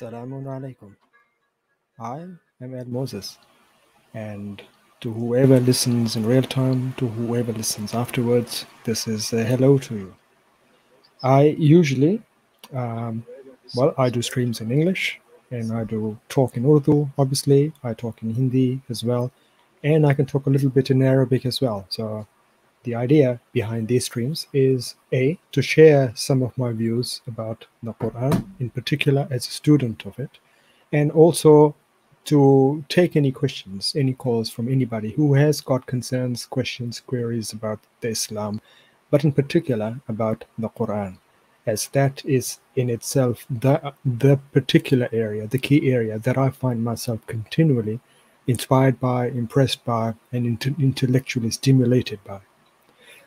Assalamu alaikum. I am Ed Moses, and to whoever listens in real time, to whoever listens afterwards, this is a hello to you. I usually, um, I do streams in English, and I do talk in Urdu, obviously. I talk in Hindi as well, and I can talk a little bit in Arabic as well. So the idea behind these streams is A, to share some of my views about the Quran, in particular as a student of it, and also to take any questions, any calls from anybody who has got concerns, questions, queries about the Islam, but in particular about the Quran, as that is in itself the particular area, the key area that I find myself continually inspired by, impressed by, and intellectually stimulated by.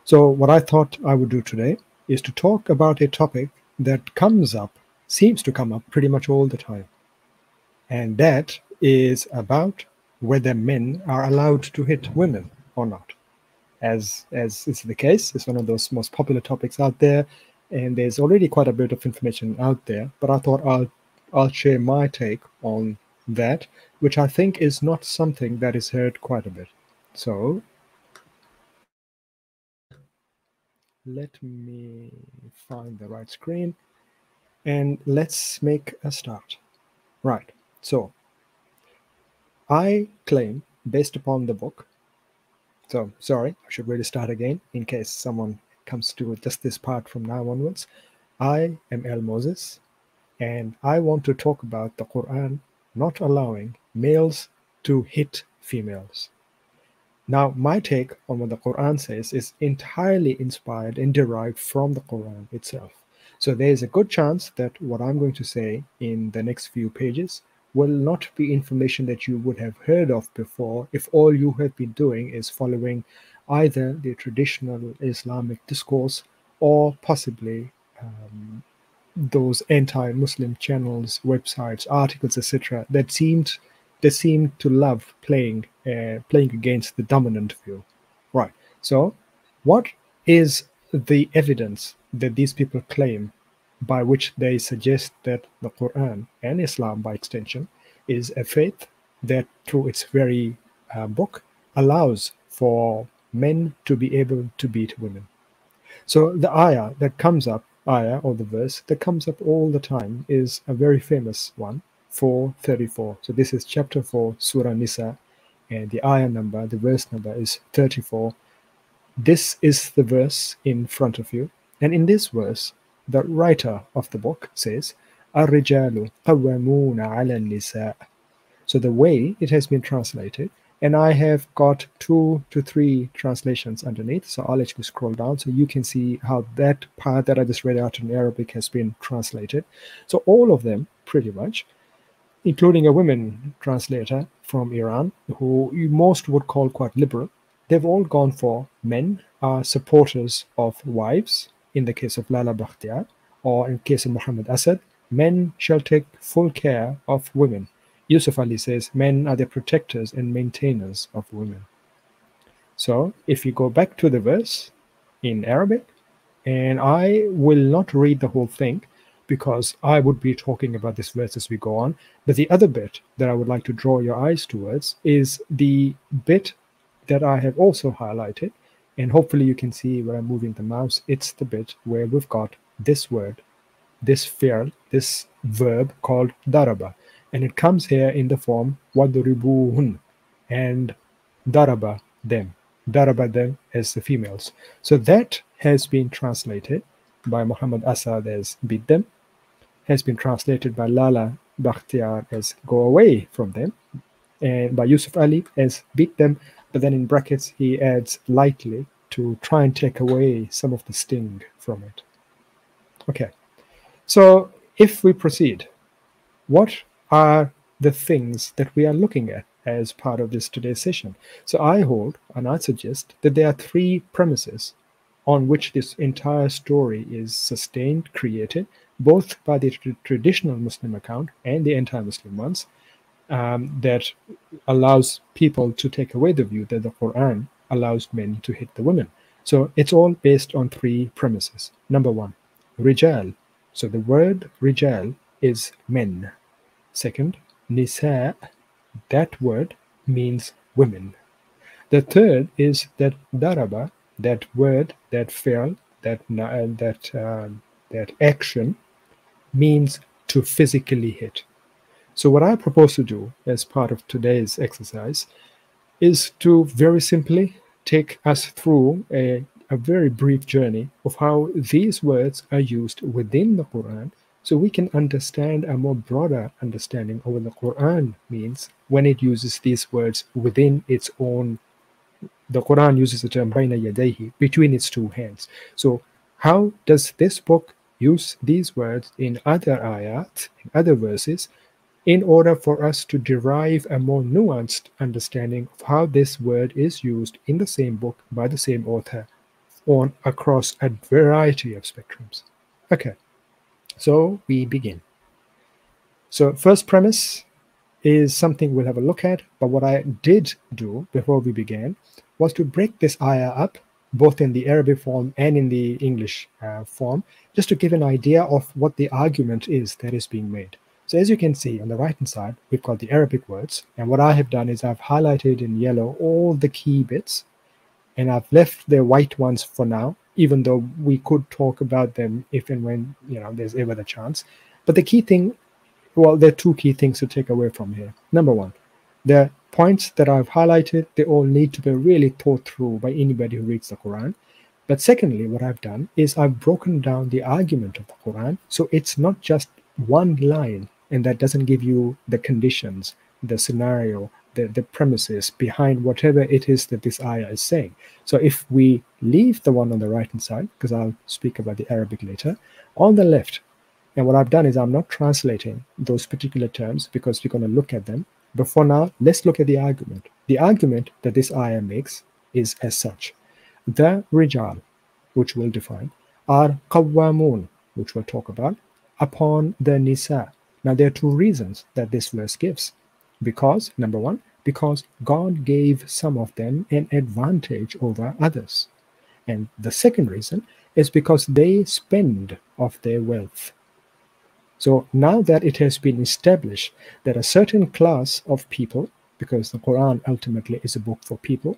So what I thought I would do today is to talk about a topic that seems to come up pretty much all the time. And that is about whether men are allowed to hit women or not. As is the case, it's one of those most popular topics out there, and there's already quite a bit of information out there, but I thought I'll share my take on that, which I think is not something that is heard quite a bit. So let me find the right screen and let's make a start. Right, so I claim, based upon the book, so sorry, I should really start again in case someone comes to just this part from now onwards. I am El Moses, and I want to talk about the Quran not allowing males to hit females. Now, my take on what the Quran says is entirely inspired and derived from the Quran itself. So there is a good chance that what I'm going to say in the next few pages will not be information that you would have heard of before if all you have been doing is following either the traditional Islamic discourse or possibly those anti-Muslim channels, websites, articles, etc., that seem to love playing against the dominant view. Right. So, what is the evidence that these people claim by which they suggest that the Quran and Islam, by extension, is a faith that, through its very book, allows for men to be able to beat women? So the ayah or the verse that comes up all the time is a very famous one, 434. So this is chapter 4, Surah Nisa, and the verse number is 34. This is the verse in front of you. And in this verse, the writer of the book says, الرجال قوامون على النساء. So the way it has been translated, and I have got 2 to 3 translations underneath, so I'll let you scroll down so you can see how that part that I just read out in Arabic has been translated. So all of them, pretty much, including a women translator from Iran, who most would call quite liberal, they've all gone for men are supporters of wives, in the case of Lala Bakhtiar, or in case of Muhammad Asad, men shall take full care of women. Yusuf Ali says men are the protectors and maintainers of women. So if you go back to the verse in Arabic, and I will not read the whole thing because I would be talking about this verse as we go on, but the other bit that I would like to draw your eyes towards is the bit that I have also highlighted, and hopefully you can see where I'm moving the mouse. It's the bit where we've got this word, this fi'l, this verb called daraba. And it comes here in the form wadribuhun, and daraba them. Daraba them as the females. So that has been translated by Muhammad Asad as beat them, has been translated by Lala Bakhtiar as go away from them, and by Yusuf Ali as beat them, but then in brackets he adds lightly to try and take away some of the sting from it. Okay, so if we proceed, what are the things that we are looking at as part of this today's session? So I hold and I suggest that there are 3 premises on which this entire story is sustained, created, both by the traditional Muslim account and the anti-Muslim ones, that allows people to take away the view that the Quran allows men to hit the women. So it's all based on 3 premises. Number 1, rijal. So the word rijal is men. Second, nisa, that word means women. The third is that daraba, that word, that fi'l, that action means to physically hit. So what I propose to do as part of today's exercise is to very simply take us through a very brief journey of how these words are used within the Quran, so we can understand a more broader understanding of what the Quran means when it uses these words within its own. The Quran uses the term bayna yadayhi, between its two hands. So how does this book use these words in other ayat, in other verses, in order for us to derive a more nuanced understanding of how this word is used in the same book by the same author across a variety of spectrums. Okay, so we begin. So first premise is something we'll have a look at, but what I did do before we began was to break this ayah up, both in the Arabic form and in the English form, just to give an idea of what the argument is that is being made. So as you can see on the right-hand side, we've got the Arabic words, and what I have done is I've highlighted in yellow all the key bits, and I've left the white ones for now, even though we could talk about them if and when there's ever the chance. But the key thing, well, there are two key things to take away from here. Number one, the points that I've highlighted, they all need to be really thought through by anybody who reads the Quran. But secondly, what I've done is I've broken down the argument of the Quran, so it's not just one line, and that doesn't give you the conditions, the scenario, the premises behind whatever it is that this ayah is saying. So if we leave the one on the right hand side, because I'll speak about the Arabic later, on the left, and what I've done is I'm not translating those particular terms because we're going to look at them. But for now, let's look at the argument. The argument that this ayah makes is as such. The rijal, which we'll define, are qawwamun, which we'll talk about, upon the nisa. Now, there are two reasons that this verse gives. Because, number one, because God gave some of them an advantage over others. And the second reason is because they spend of their wealth. So now that it has been established that a certain class of people, because the Quran ultimately is a book for people,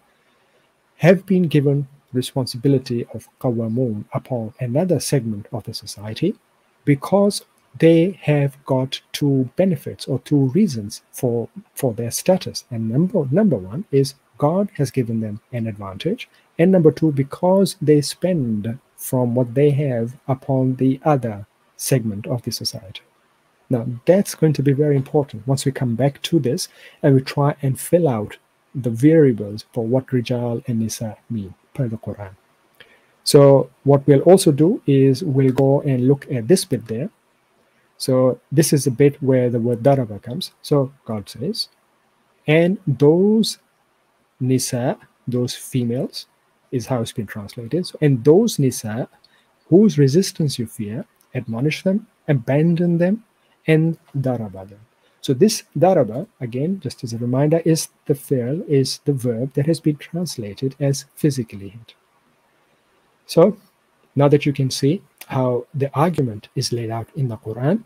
have been given responsibility of qawwamun upon another segment of the society, because they have got two benefits or two reasons for their status. And number one is God has given them an advantage. And number two, because they spend from what they have upon the other segment of the society. Now, that's going to be very important once we come back to this and we try and fill out the variables for what Rijal and Nisa mean per the Quran. So what we'll also do is we'll go and look at this bit there. So this is the bit where the word daraba comes. So God says, and those nisa, those females, is how it's been translated. So, and those nisa, whose resistance you fear, admonish them, abandon them, and daraba them. So this daraba, again, just as a reminder, is the fi'l, is the verb that has been translated as physically hit. So now that you can see how the argument is laid out in the Quran,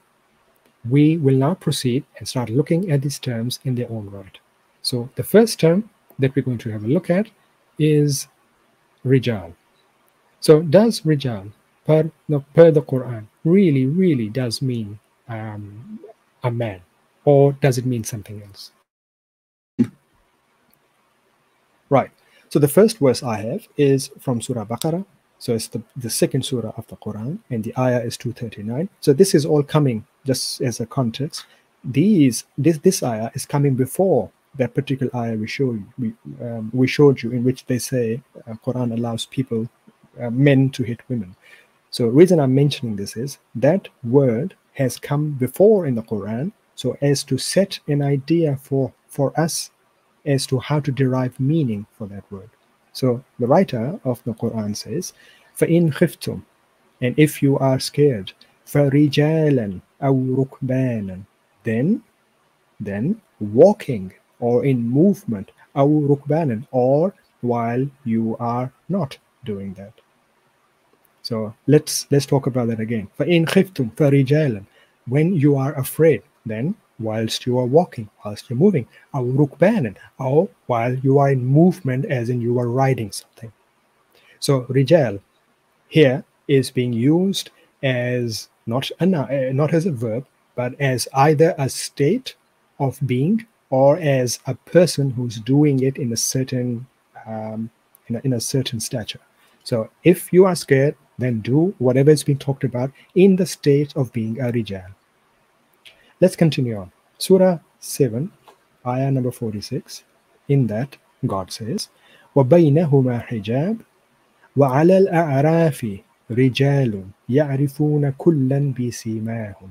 we will now proceed and start looking at these terms in their own right. So the first term that we're going to have a look at is Rijal. So does Rijal, per the Quran, really does mean a man, or does it mean something else? Right. So the first verse I have is from Surah Baqarah. So it's the second surah of the Quran, and the ayah is 239. So this is all coming, just as a context. This ayah is coming before that particular ayah we showed you, in which they say Quran allows people, men, to hit women. So the reason I'm mentioning this is that word has come before in the Quran, so as to set an idea for us as to how to derive meaning for that word. So the writer of the Quran says, فَإِنْ خِفْتُمْ, and if you are scared, فَرِجَالًا أَوْ رُكْبَانًا, then walking or in movement, أَوْ رُكْبَانًا, or while you are not doing that. So let's talk about that again. فَإِنْ خِفْتُمْ فَرِجَالًا, when you are afraid, then whilst you are walking, whilst you're moving, أو ركبانا, or while you are in movement, as in you are riding something. So rijal here is being used as not as a verb, but as either a state of being or as a person who's doing it in a certain in a certain stature. So if you are scared, then do whatever is being talked about in the state of being a rijal. Let's continue on. Surah 7, ayah number 46. In that, God says, وَبَيْنَهُمَا حِجَابٌ وَعَلَى الْأَعْرَافِ رِجَالٌ يَعْرِفُونَ كُلًّا بِسِيمَاهُمْ.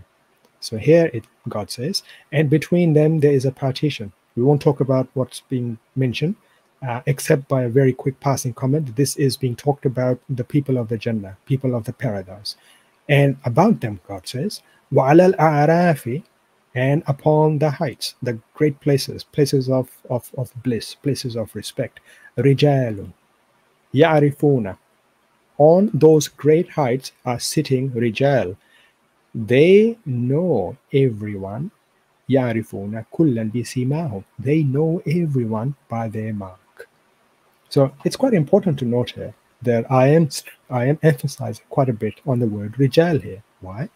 So here God says, and between them there is a partition. We won't talk about what's being mentioned, except by a very quick passing comment. This is being talked about the people of the Jannah, people of the paradise. And about them, God says, وَعَلَى الْأَعْرَافِ, and upon the heights, the great places, places of bliss, places of respect, رِجَالٌ يَعْرِفُونَ, on those great heights are sitting rijal. They know everyone. يَعْرِفُونَ كُلًّا بِسِيمَاهُمْ, they know everyone by their mark. So it's quite important to note here that I am emphasizing quite a bit on the word rijal here. Why?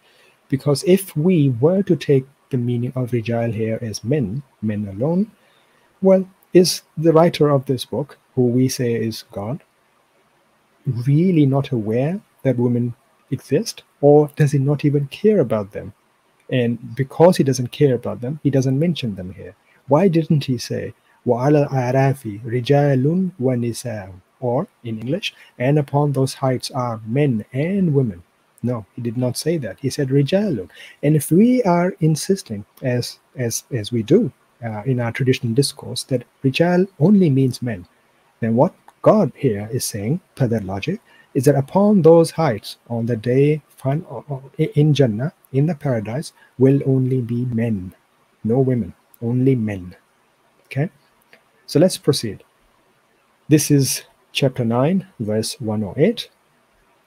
Because if we were to take the meaning of rijal here as men alone, well, is the writer of this book, who we say is God, really not aware that women exist, or does he not even care about them? And because he doesn't care about them, he doesn't mention them here. Why didn't he say وَعَلَى الْأَعْرَافِ رِجَالٌ وَنِسَاءٌ, or in English, and upon those heights are men and women? No, he did not say that. He said rijalun. And if we are insisting, as we do in our traditional discourse, that rijal only means men, then what God here is saying, per that logic, is that upon those heights, on the day in Jannah, in the paradise, will only be men, no women, only men. Okay, so let's proceed. This is chapter 9, verse 108.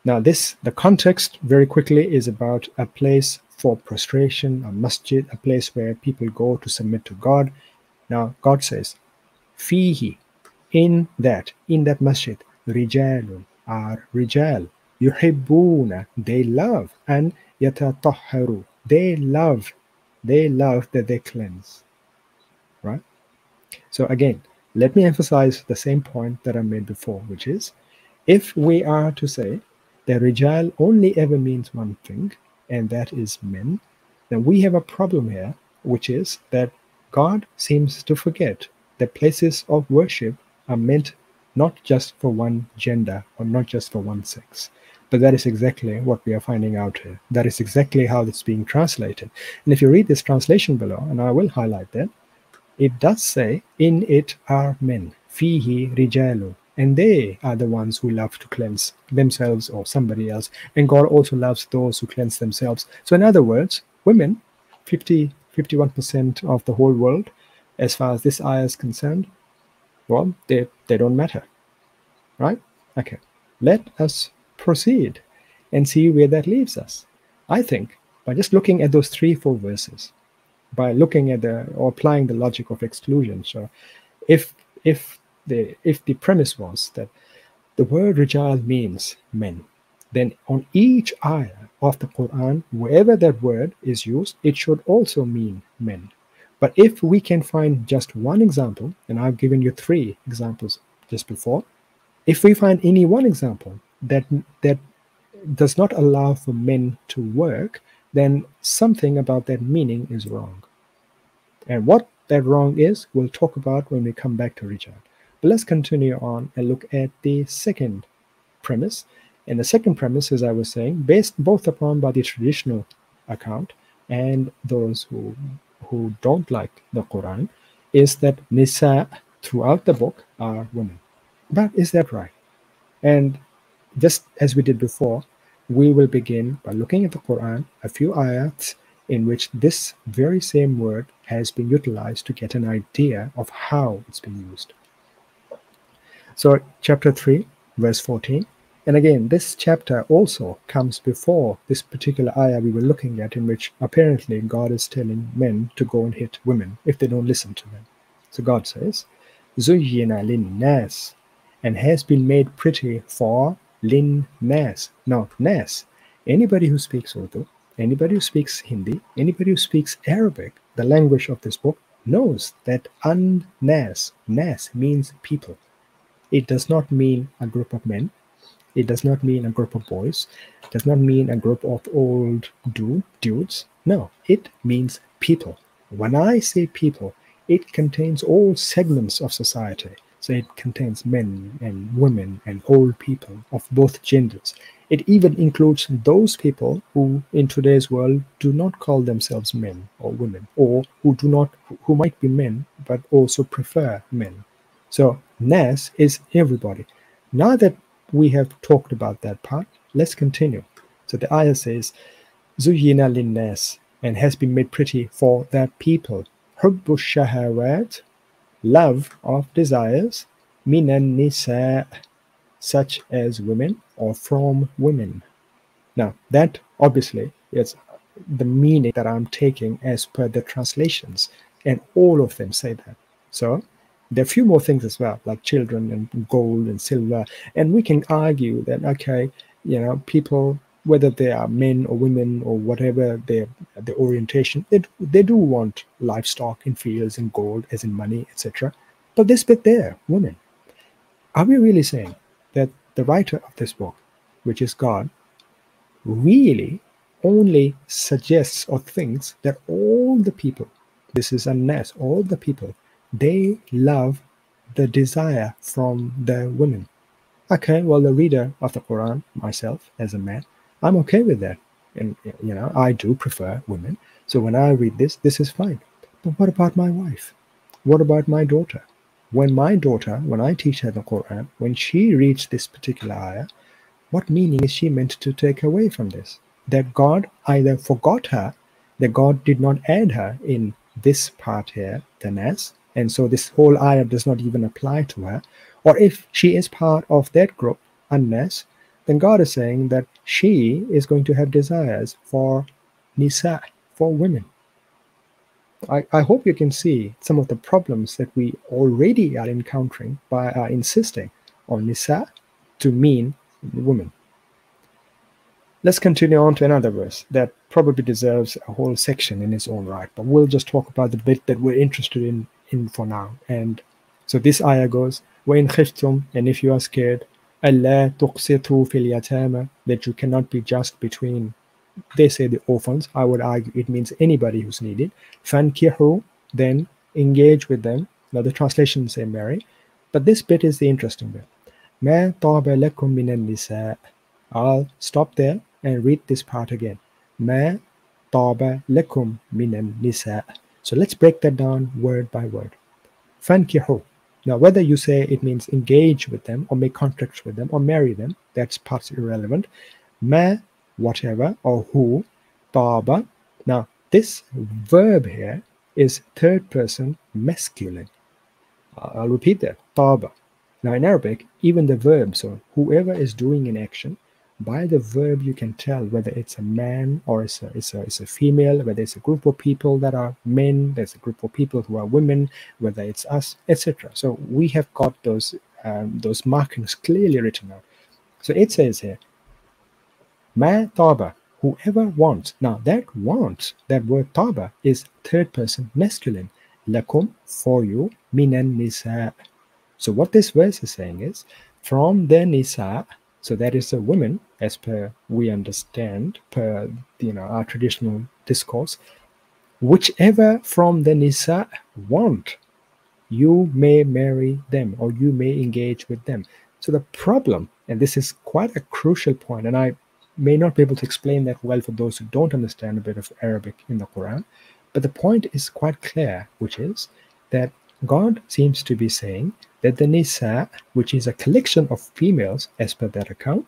Now the context, very quickly, is about a place for prostration, a masjid, a place where people go to submit to God. Now God says, fihi, in that masjid, rijalun, are rijal, yuhibbuna, they love, and yatatahharu, they love that they cleanse. Right? So again, let me emphasize the same point that I made before, which is, if we are to say that rijal only ever means one thing, and that is men, then we have a problem here, which is that God seems to forget that places of worship are meant not just for one gender or not just for one sex. But that is exactly what we are finding out here. That is exactly how it's being translated. And if you read this translation below, and I will highlight that, it does say, in it are men, fihi rijalu, and they are the ones who love to cleanse themselves or somebody else. And God also loves those who cleanse themselves. So in other words, women, 51% of the whole world, as far as this ayah is concerned, well, they don't matter. Right? Okay. Let us proceed and see where that leaves us. I think by just looking at those 3-4 verses, by looking at or applying the logic of exclusion. So if the premise was that the word rijal means men, then on each ayah of the Quran, wherever that word is used, it should also mean men. But if we can find just one example, and I've given you 3 examples just before, if we find any one example that does not allow for men to work, then something about that meaning is wrong. And what that wrong is, we'll talk about when we come back to rijal. But let's continue on and look at the second premise. And the second premise, as I was saying, based both upon by the traditional account and those who don't like the Quran, is that nisa throughout the book are women. But is that right? And just as we did before, we will begin by looking at the Quran, a few ayats in which this very same word has been utilized to get an idea of how it's been used. So chapter 3, verse 14, And again, this chapter also comes before this particular ayah we were looking at, in which apparently God is telling men to go and hit women if they don't listen to them. So God says, Zuyyina lin-nas, and has been made pretty for lin-nas. Now, nas, anybody who speaks Urdu, anybody who speaks Hindi, anybody who speaks Arabic, the language of this book, knows that an-nas, nas means people. It does not mean a group of men. It does not mean a group of boys. It does not mean a group of old dudes. No, it means people. When I say people, it contains all segments of society. So it contains men and women and old people of both genders. It even includes those people who in today's world do not call themselves men or women, or who might be men but also prefer men. So nas is everybody. Now that we have talked about that part, let's continue. So the ayah says, Zuyyina lin-nas, and has been made pretty for that people. Hubbu shahawat, love of desires, minan nisa, such as women or from women. Now that obviously is the meaning that I'm taking as per the translations, and all of them say that. So there are a few more things as well, like children and gold and silver, and we can argue that, okay, people, whether they are men or women or whatever their orientation, they do want livestock in fields and gold, as in money, etc. But this bit there, women, are we really saying that the writer of this book, which is God, really only suggests or thinks that all the people, this is an-nas, all the people, they love the desire from the women? Okay, well, the reader of the Quran, myself as a man, I'm okay with that. And, I do prefer women. So when I read this is fine. But what about my wife? What about my daughter? When I teach her the Quran, when she reads this particular ayah, what meaning is she meant to take away from this? That God either forgot her, that God did not add her in this part here, the nas, and so this whole ayah does not even apply to her. Or if she is part of that group, an-nas, then God is saying that she is going to have desires for nisa, for women. I hope you can see some of the problems that we already are encountering by insisting on nisa to mean women. Let's continue on to another verse that probably deserves a whole section in its own right, but we'll just talk about the bit that we're interested in for now. And so this ayah goes, وَإِنْ خِفْتُمْ, and if you are scared, أَلَّا تُقْسِطُوا فِي الْيَتَامَى, that you cannot be just between, they say, the orphans. I would argue it means anybody who's needed. فَانْكِحُوا, then engage with them. Now the translations say marry, but this bit is the interesting bit. مَا طَابَ لَكُم مِنَ النِّسَاءِ. I'll stop there and read this part again. مَا طَابَ لَكُم مِنَ النِّسَاءِ. So let's break that down word by word. فَانْكِحُوا. Now, whether you say it means engage with them or make contracts with them or marry them, that's part's irrelevant. Ma, whatever, or who, طَابَ. Now, this verb here is third person masculine. I'll repeat that. طَابَ. Now, in Arabic, even the verb, so whoever is doing an action, by the verb you can tell whether it's a man or it's a female, whether it's a group of people that are men, there's a group of people who are women, whether it's us, etc. So we have got those markings clearly written out. So it says here, ma taba, whoever wants. Now that wants, that word taba is third person masculine. Lakum, for you, minan nisa. So what this verse is saying is, from the nisa, so that is a woman, as per we understand, per our traditional discourse, whichever from the nisa want, you may marry them or you may engage with them. So the problem, and this is quite a crucial point, and I may not be able to explain that well for those who don't understand a bit of Arabic in the Quran, but the point is quite clear, which is that God seems to be saying that the nisa, which is a collection of females as per that account,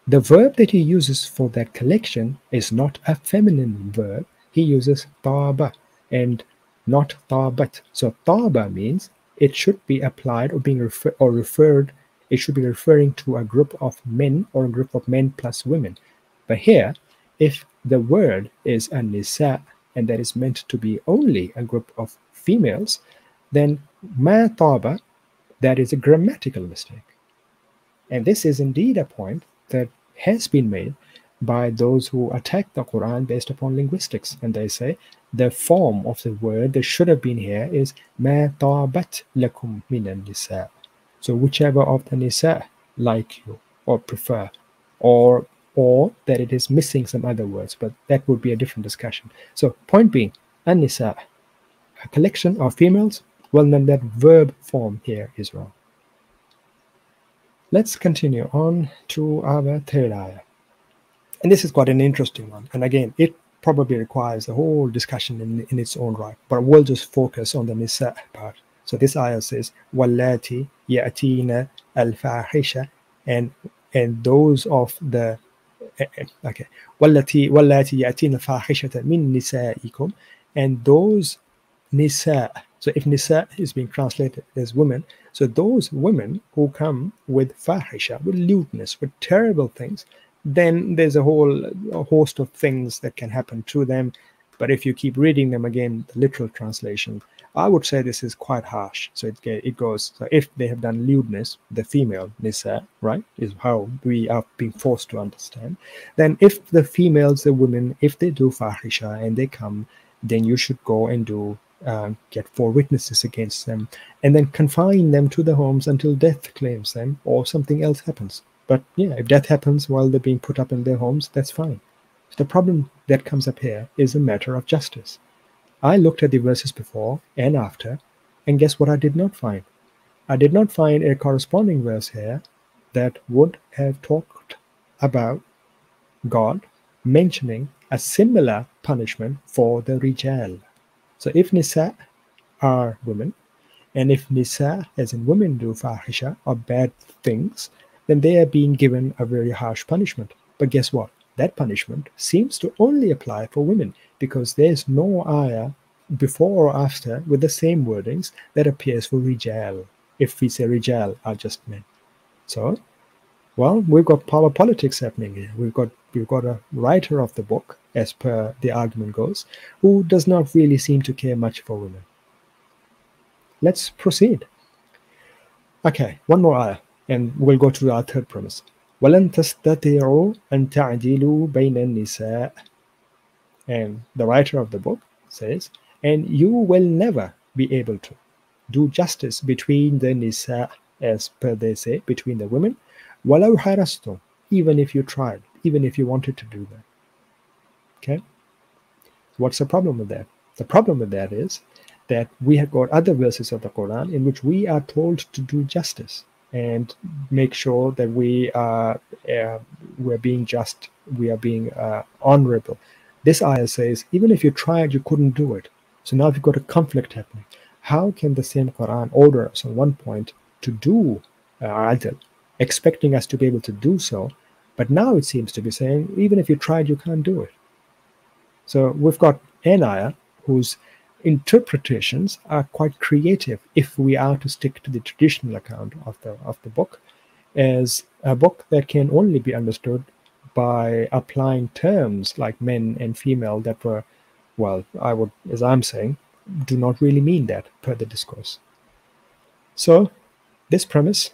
the verb that he uses for that collection is not a feminine verb. He uses taba and not tabat. So taba means it should be applied or being referred it should be referring to a group of men or a group of men plus women. But here, if the word is an-nisa and that is meant to be only a group of females, then ma taba, that is a grammatical mistake. And this is indeed a point that has been made by those who attack the Quran based upon linguistics. And they say the form of the word that should have been here is ma tabat lakum minan nisa. So whichever of the nisa like you or prefer, or that it is missing some other words, but that would be a different discussion. So point being, an-nisa, a collection of females, well then that verb form here is wrong. Let's continue on to our third ayah. And this is quite an interesting one. And again, it probably requires a whole discussion in its own right, but we'll just focus on the nisa part. So this ayah says, وَاللَّاتِ يَأْتِينَ الْفَاحِشَةَ, and those of the okay, وَاللَّاتِ يَأْتِينَ الْفَاحِشَةَ مِن نِسَائِكُمْ, and those nisa. So if nisa is being translated as women, so those women who come with fahisha, with lewdness, with terrible things, then there's a host of things that can happen to them. But if you keep reading them again, the literal translation, I would say this is quite harsh. So it goes, so if they have done lewdness, the female nisa, right, is how we are being forced to understand. Then if the females, the women, if they do fahisha and they come, then you should go and get 4 witnesses against them, and then confine them to the homes until death claims them or something else happens. But yeah, if death happens while they're being put up in their homes, that's fine. So the problem that comes up here is a matter of justice. I looked at the verses before and after, and guess what I did not find? I did not find a corresponding verse here that would have talked about God mentioning a similar punishment for the rijal. So if nisa are women, and if nisa, as in women, do fahisha or bad things, then they are being given a very harsh punishment. But guess what? That punishment seems to only apply for women, because there's no ayah before or after with the same wordings that appears for rijal, if we say rijal are just men. So, well, we've got power politics happening here. We've got a writer of the book, as per the argument goes, who does not really seem to care much for women. Let's proceed. Okay, one more ayah, and we'll go to our third premise. وَلَن تَسْتَطِيعُوا أَن تَعْدِلُوا بَيْنَ النِّسَاءِ. And the writer of the book says, and you will never be able to do justice between the nisa, as per they say, between the women, وَلَوْ حَرَصْتُمْ, even if you tried, even if you wanted to do that. Okay? What's the problem with that? The problem with that is that we have got other verses of the Quran in which we are told to do justice and make sure that we're being just, we are being honorable. This ayah says, even if you tried, you couldn't do it. So now we've got a conflict happening. How can the same Quran order us on one point to do adl, expecting us to be able to do so, but now it seems to be saying, even if you tried, you can't do it. So we've got an ayah whose interpretations are quite creative, if we are to stick to the traditional account of the book, as a book that can only be understood by applying terms like men and female that were, well, as I'm saying, do not really mean that per the discourse. So this premise,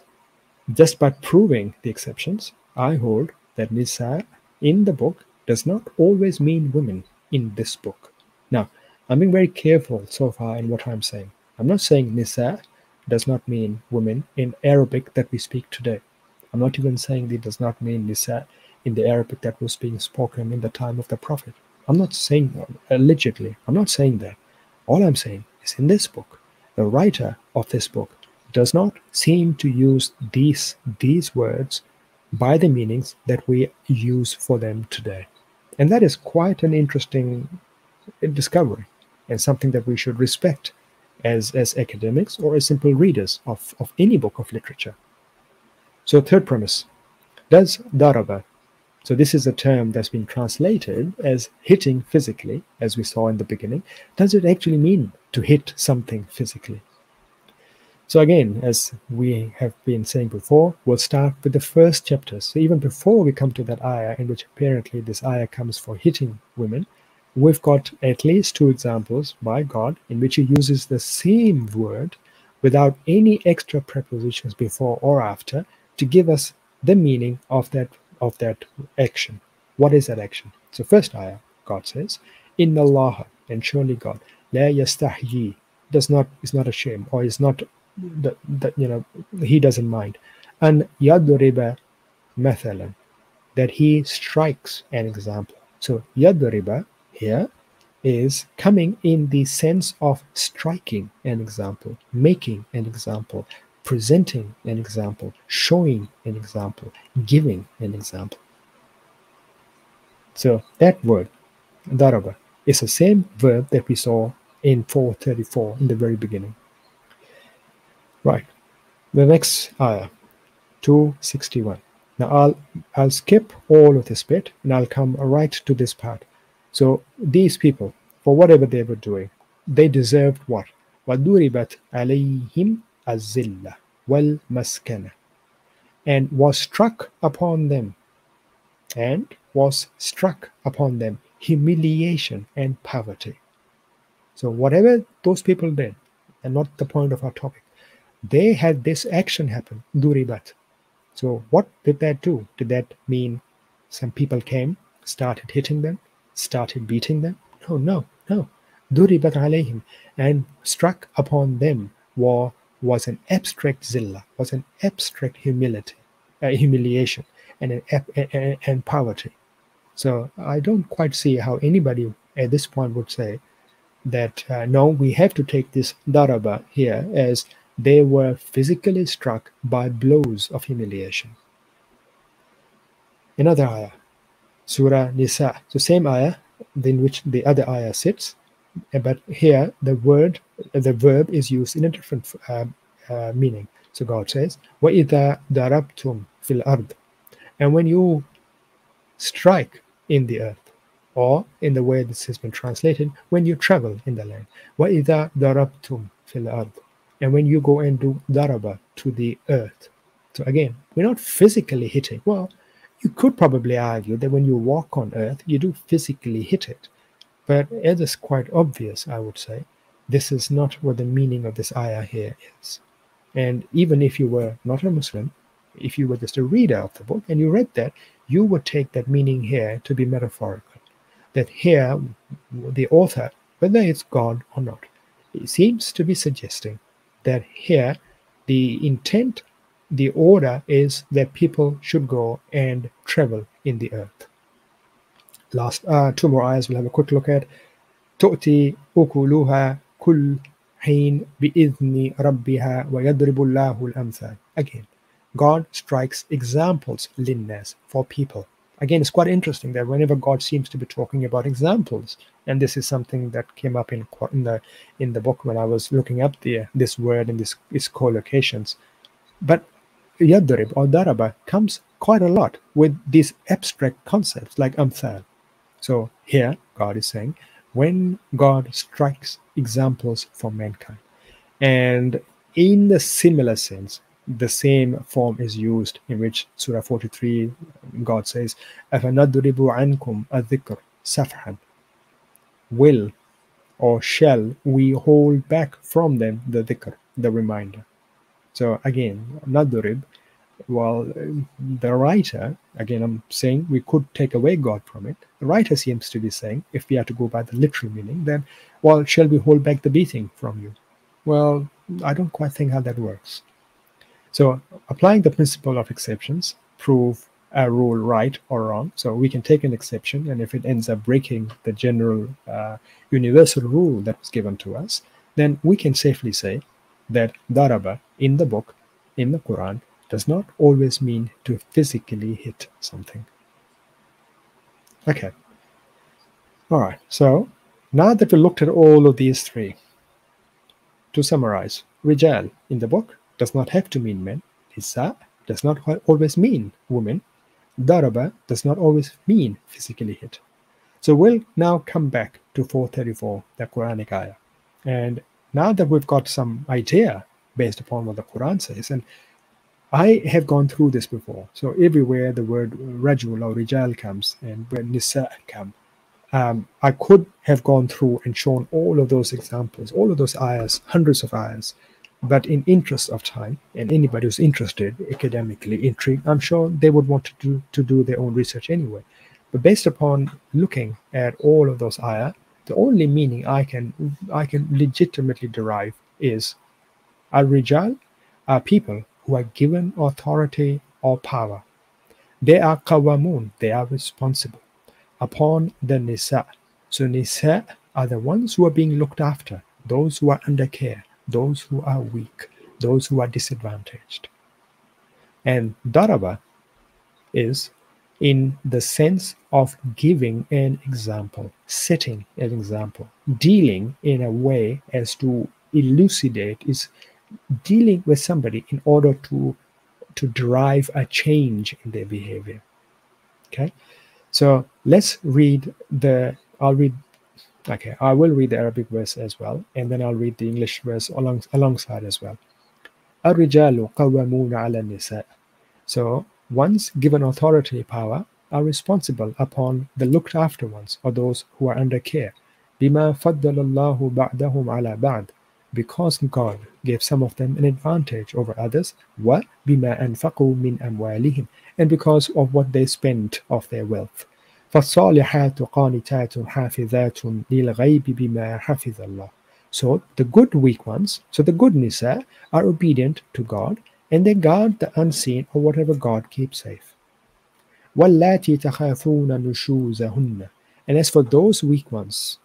just by proving the exceptions, I hold that nisa in the book does not always mean women in this book. Now, I'm being very careful so far in what I'm saying. I'm not saying nisa does not mean women in Arabic that we speak today. I'm not even saying it does not mean nisa in the Arabic that was being spoken in the time of the Prophet. I'm not saying allegedly. I'm not saying that. All I'm saying is in this book, the writer of this book does not seem to use these words by the meanings that we use for them today. And that is quite an interesting discovery, and something that we should respect as academics or as simple readers of any book of literature. So third premise, does daraba, so this is a term that's been translated as hitting physically, as we saw in the beginning. Does it actually mean to hit something physically? So again, as we have been saying before, we'll start with the first chapter. So even before we come to that ayah, in which apparently this ayah comes for hitting women, we've got at least 2 examples by God in which he uses the same word without any extra prepositions before or after to give us the meaning of that action. What is that action? So first ayah, God says, Inna Allah, and surely God, la yastahyi, is not ashamed, or is not that he doesn't mind, an yadriba mathalan, that he strikes an example. So yadriba here is coming in the sense of striking an example, making an example, presenting an example, showing an example, giving an example. So that word, daraba, is the same verb that we saw in 434 in the very beginning. Right. The next ayah, 261. Now I'll skip all of this bit and I'll come right to this part. So these people, for whatever they were doing, they deserved what? وَضُرِبَتْ عَلَيْهِمْ الزِّلَّةُ وَالْمَسْكَنَةُ, and was struck upon them humiliation and poverty. So whatever those people did, and not the point of our topic, they had this action happen, duribat. So what did that do? Did that mean some people came, started hitting them, started beating them? No. Duribat alayhim, and struck upon them was an abstract zillah, was an abstract humiliation, and poverty. So I don't quite see how anybody at this point would say that no, we have to take this daraba here as they were physically struck by blows of humiliation. Another ayah, Surah Nisa. So same ayah in which the other ayah sits, but here the verb is used in a different meaning. So God says, وَإِذَا دَرَبْتُمْ فِي الْأَرْضِ, and when you strike in the earth, or in the way this has been translated, when you travel in the land. وَإِذَا دَرَبْتُمْ فِي الْأَرْضِ, and when you go and do daraba to the earth. So again, we're not physically hitting. Well, you could probably argue that when you walk on earth, you do physically hit it. But it is quite obvious, I would say, this is not what the meaning of this ayah here is. And even if you were not a Muslim, if you were just a reader of the book and you read that, you would take that meaning here to be metaphorical. That here, the author, whether it's God or not, it seems to be suggesting that here the intent, the order is that people should go and travel in the earth. Last 2 more ayahs we'll have a quick look at. تُؤْتِي أُكُلُهَا كُلْ حِينٍ بِإِذْنِ رَبِّهَا وَيَضْرِبُ اللَّهُ الْأَمْثَالَ. Again, God strikes examples, linnas, for people. Again, it's quite interesting that whenever God seems to be talking about examples, and this is something that came up in the book when I was looking up this word and its collocations, but yadrib or daraba comes quite a lot with these abstract concepts like amthal. So here God is saying, when God strikes examples for mankind, and in the similar sense, the same form is used in which Surah 43, God says, أَفَنَضْرِبُ عَنْكُمْ الذِّكْرَ سَفْحًا, will or shall we hold back from them the dhikr, the reminder. So again, nadrib, well, the writer, again I'm saying we could take away God from it. The writer seems to be saying, if we are to go by the literal meaning, then, well, shall we hold back the beating from you? Well, I don't quite think how that works. So applying the principle of exceptions prove a rule right or wrong. So we can take an exception, and if it ends up breaking the general universal rule that was given to us, then we can safely say that daraba in the book, in the Quran, does not always mean to physically hit something. Okay. All right. So now that we looked at all of these three, to summarize, rijal in the book does not have to mean men. Nisa does not always mean women. Daraba does not always mean physically hit. So we'll now come back to 434, the Quranic ayah. And now that we've got some idea based upon what the Quran says. And I have gone through this before. So everywhere the word rajul or rijal comes and when nisa come, I could have gone through and shown all of those examples, all of those ayahs, hundreds of ayahs. But in interest of time, and anybody who's interested, academically intrigued, I'm sure they would want to do their own research anyway. But based upon looking at all of those ayah, the only meaning I can legitimately derive is al-rijal are people who are given authority or power. They are qawamun, they are responsible upon the nisa. So nisa are the ones who are being looked after, those who are under care, those who are weak, those who are disadvantaged. And daraba is in the sense of giving an example, setting an example, dealing in a way as to elucidate, is dealing with somebody in order to drive a change in their behavior. Okay, so let's read I will read the Arabic verse as well, and then I'll read the English verse alongside as well. الرجال قوامون على النساء. So ones given authority, power, are responsible upon the looked after ones, or those who are under care. بما فضل الله بعدهم على بعض, because God gave some of them an advantage over others. وبما أنفقوا من أموالهم, and because of what they spent of their wealth. فالصالحات قانتات حافظات للغيب بما حفظ الله. So the good weak ones, so the good nisa, are obedient to God, and they guard the unseen or whatever God keeps safe. وَاللَّاتِي تَخَافُونَ نُشُوزَهُنَّ, and as for those weak ones,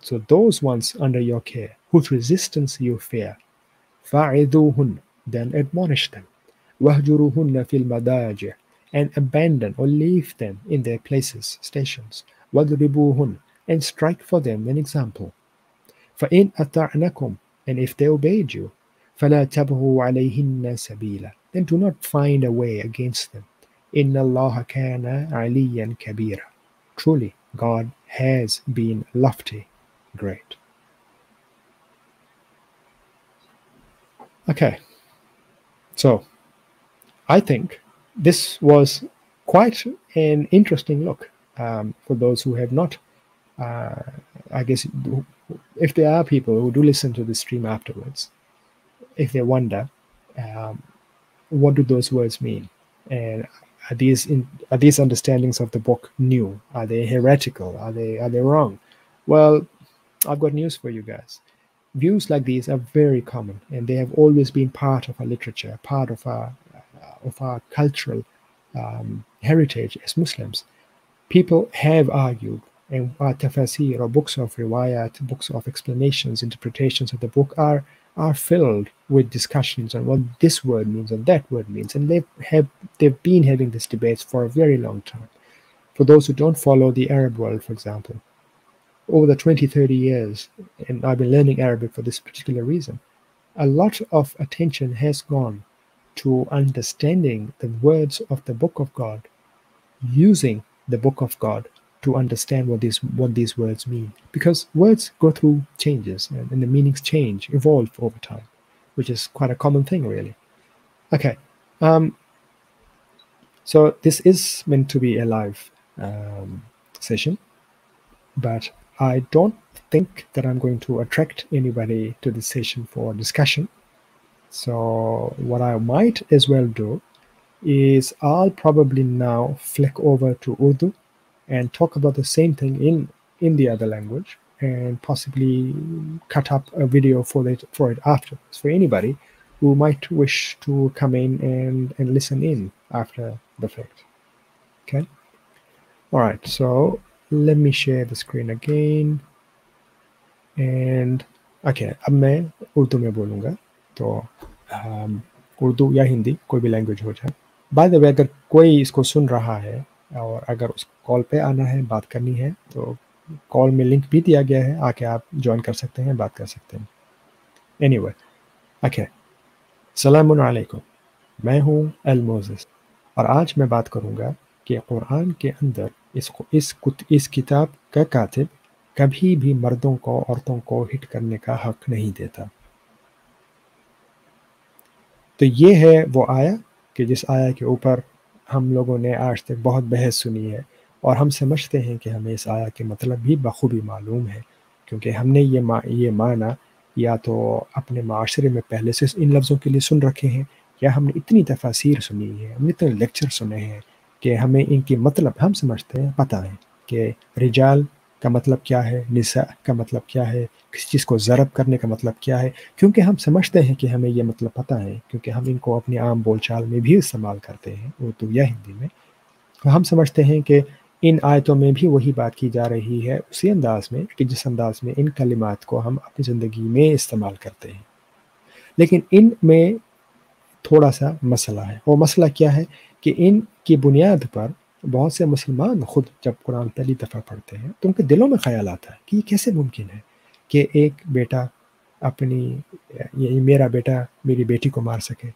so those ones under your care, whose resistance you fear, فَعِذُوهُنَّ, then admonish them. وَهْجُرُوهُنَّ فِي الْمَضَاجِعِ, and abandon or leave them in their places, stations. وَاضْرِبُوهُنَّ, and strike for them an example. فَإِنْ أَطَعْنَكُمْ, and if they obeyed you, فَلَا تَبْغُوا عَلَيْهِنَّ سَبِيلًا, then do not find a way against them. إِنَّ اللَّهَ كَانَ عَلِيًّا كَبِيرًا, truly God has been lofty, great. Okay, so I think this was quite an interesting look for those who have not, I guess, if there are people who do listen to the stream afterwards, if they wonder, what do those words mean? And are these understandings of the book new? Are they heretical? Are they wrong? Well, I've got news for you guys. Views like these are very common, and they have always been part of our literature, part of our cultural heritage as Muslims. People have argued, and our tafasir, or books of riwayat, books of explanations, interpretations of the book are filled with discussions on what this word means and that word means, and they've been having these debates for a very long time. For those who don't follow the Arab world, for example, over the 20-30 years, and I've been learning Arabic for this particular reason, a lot of attention has gone to understanding the words of the Book of God, using the Book of God to understand what these words mean. Because words go through changes, and the meanings change, evolve over time, which is quite a common thing, really. Okay, so this is meant to be a live session, but I don't think that I'm going to attract anybody to this session for discussion. So what I might as well do is I'll probably now flick over to Urdu and talk about the same thing in the other language, and possibly cut up a video for it afterwards for anybody who might wish to come in and listen in after the fact. Okay. All right. So let me share the screen again. And okay, अब मैं उर्दू में बोलूँगा, तो उर्दू या हिंदी कोई भी language हो जाए. बाय द वे, अगर कोई इसको सुन रहा है और अगर उस कॉल पे आना है, बात करनी है, तो कॉल में लिंक भी दिया गया है, आके आप ज्वाइन कर सकते हैं, बात कर सकते हैं. एनीवे, ओके, सलामुन अलैकुम, मैं हूँ अल मोसेस, और आज मैं बात करूँगा कि कुरान के अंदर इस किताब का कातिब कभी भी मर्दों को औरतों को हिट करने का हक नहीं देता. تو یہ ہے وہ آیا کہ جس آیا کے اوپر ہم لوگوں نے آج تک بہت بحث سنی ہے، اور ہم سمجھتے ہیں کہ ہمیں اس آیا کے مطلب بھی بخوبی معلوم ہے، کیونکہ ہم نے یہ معنی یا تو اپنے معاشرے میں پہلے سے ان لفظوں کے لیے سن رکھے ہیں، یا ہم نے اتنی تفاسیر سنی ہے، ہم نے اتنے لیکچر سنے ہیں کہ ہمیں ان کے مطلب ہم سمجھتے ہیں، پتہ ہے کہ رجال کا مطلب کیا ہے، نساء کا مطلب کیا ہے، کسی چیز کو ضرب کرنے کا مطلب کیا ہے، کیونکہ ہم سمجھتے ہیں کہ ہمیں یہ مطلب پتہ ہے، کیونکہ ہم ان کو اپنی عام بول چال میں بھی استعمال کرتے ہیں، اردو یا ہندی میں. تو ہم سمجھتے ہیں کہ ان آیتوں میں بھی وہی بات کی جا رہی ہے، اسی انداز میں کہ جس انداز میں ان کلمات کو ہم اپنی زندگی میں استعمال کرتے ہیں. لیکن ان میں تھوڑا سا مسئلہ ہے. وہ مسئلہ کیا ہے کہ ان کی بنیاد پر بہت سے مسلمان خود جب قرآن پہلی دفعہ پڑھتے ہیں تو ان کے دلوں میں خیال آتا ہے کہ یہ کیسے ممکن ہے کہ ایک بیٹا میرا بیٹا میری بیٹی کو مار سکے،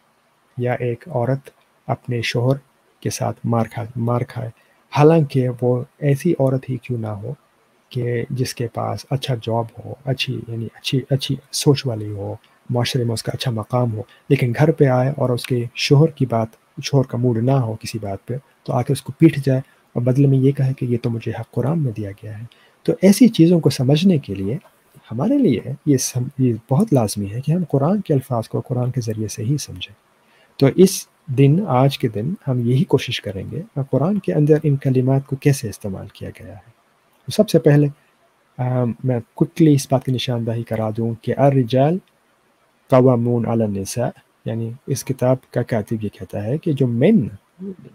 یا ایک عورت اپنے شوہر کے ساتھ مار کھائے، حالانکہ وہ ایسی عورت ہی کیوں نہ ہو کہ جس کے پاس اچھا جاب ہو، اچھی سوچ والی ہو، معاشرے میں اس کا اچھا مقام ہو، لیکن گھر پہ آئے اور اس کے شوہر کا موڈ نہ ہو کسی بات پہ، تو آ کے اس کو پیٹ جائے اور بدلے میں یہ کہے کہ یہ تو مجھے حق قرآن میں دیا گیا ہے. تو ایسی چیزوں کو سمجھنے کے لیے ہمارے لیے یہ بہت لازمی ہے کہ ہم قرآن کے الفاظ کو قرآن کے ذریعے سے ہی سمجھیں. تو اس دن، آج کے دن، ہم یہی کوشش کریں گے کہ قرآن کے اندر ان کلمات کو کیسے استعمال کیا گیا ہے. سب سے پہلے میں کوئکلی اس بات کی نشاندہی کرا دوں کہ الرجال قوامون علی النساء، یعنی اس کتاب کا کاتب یہ کہتا ہے کہ جو میں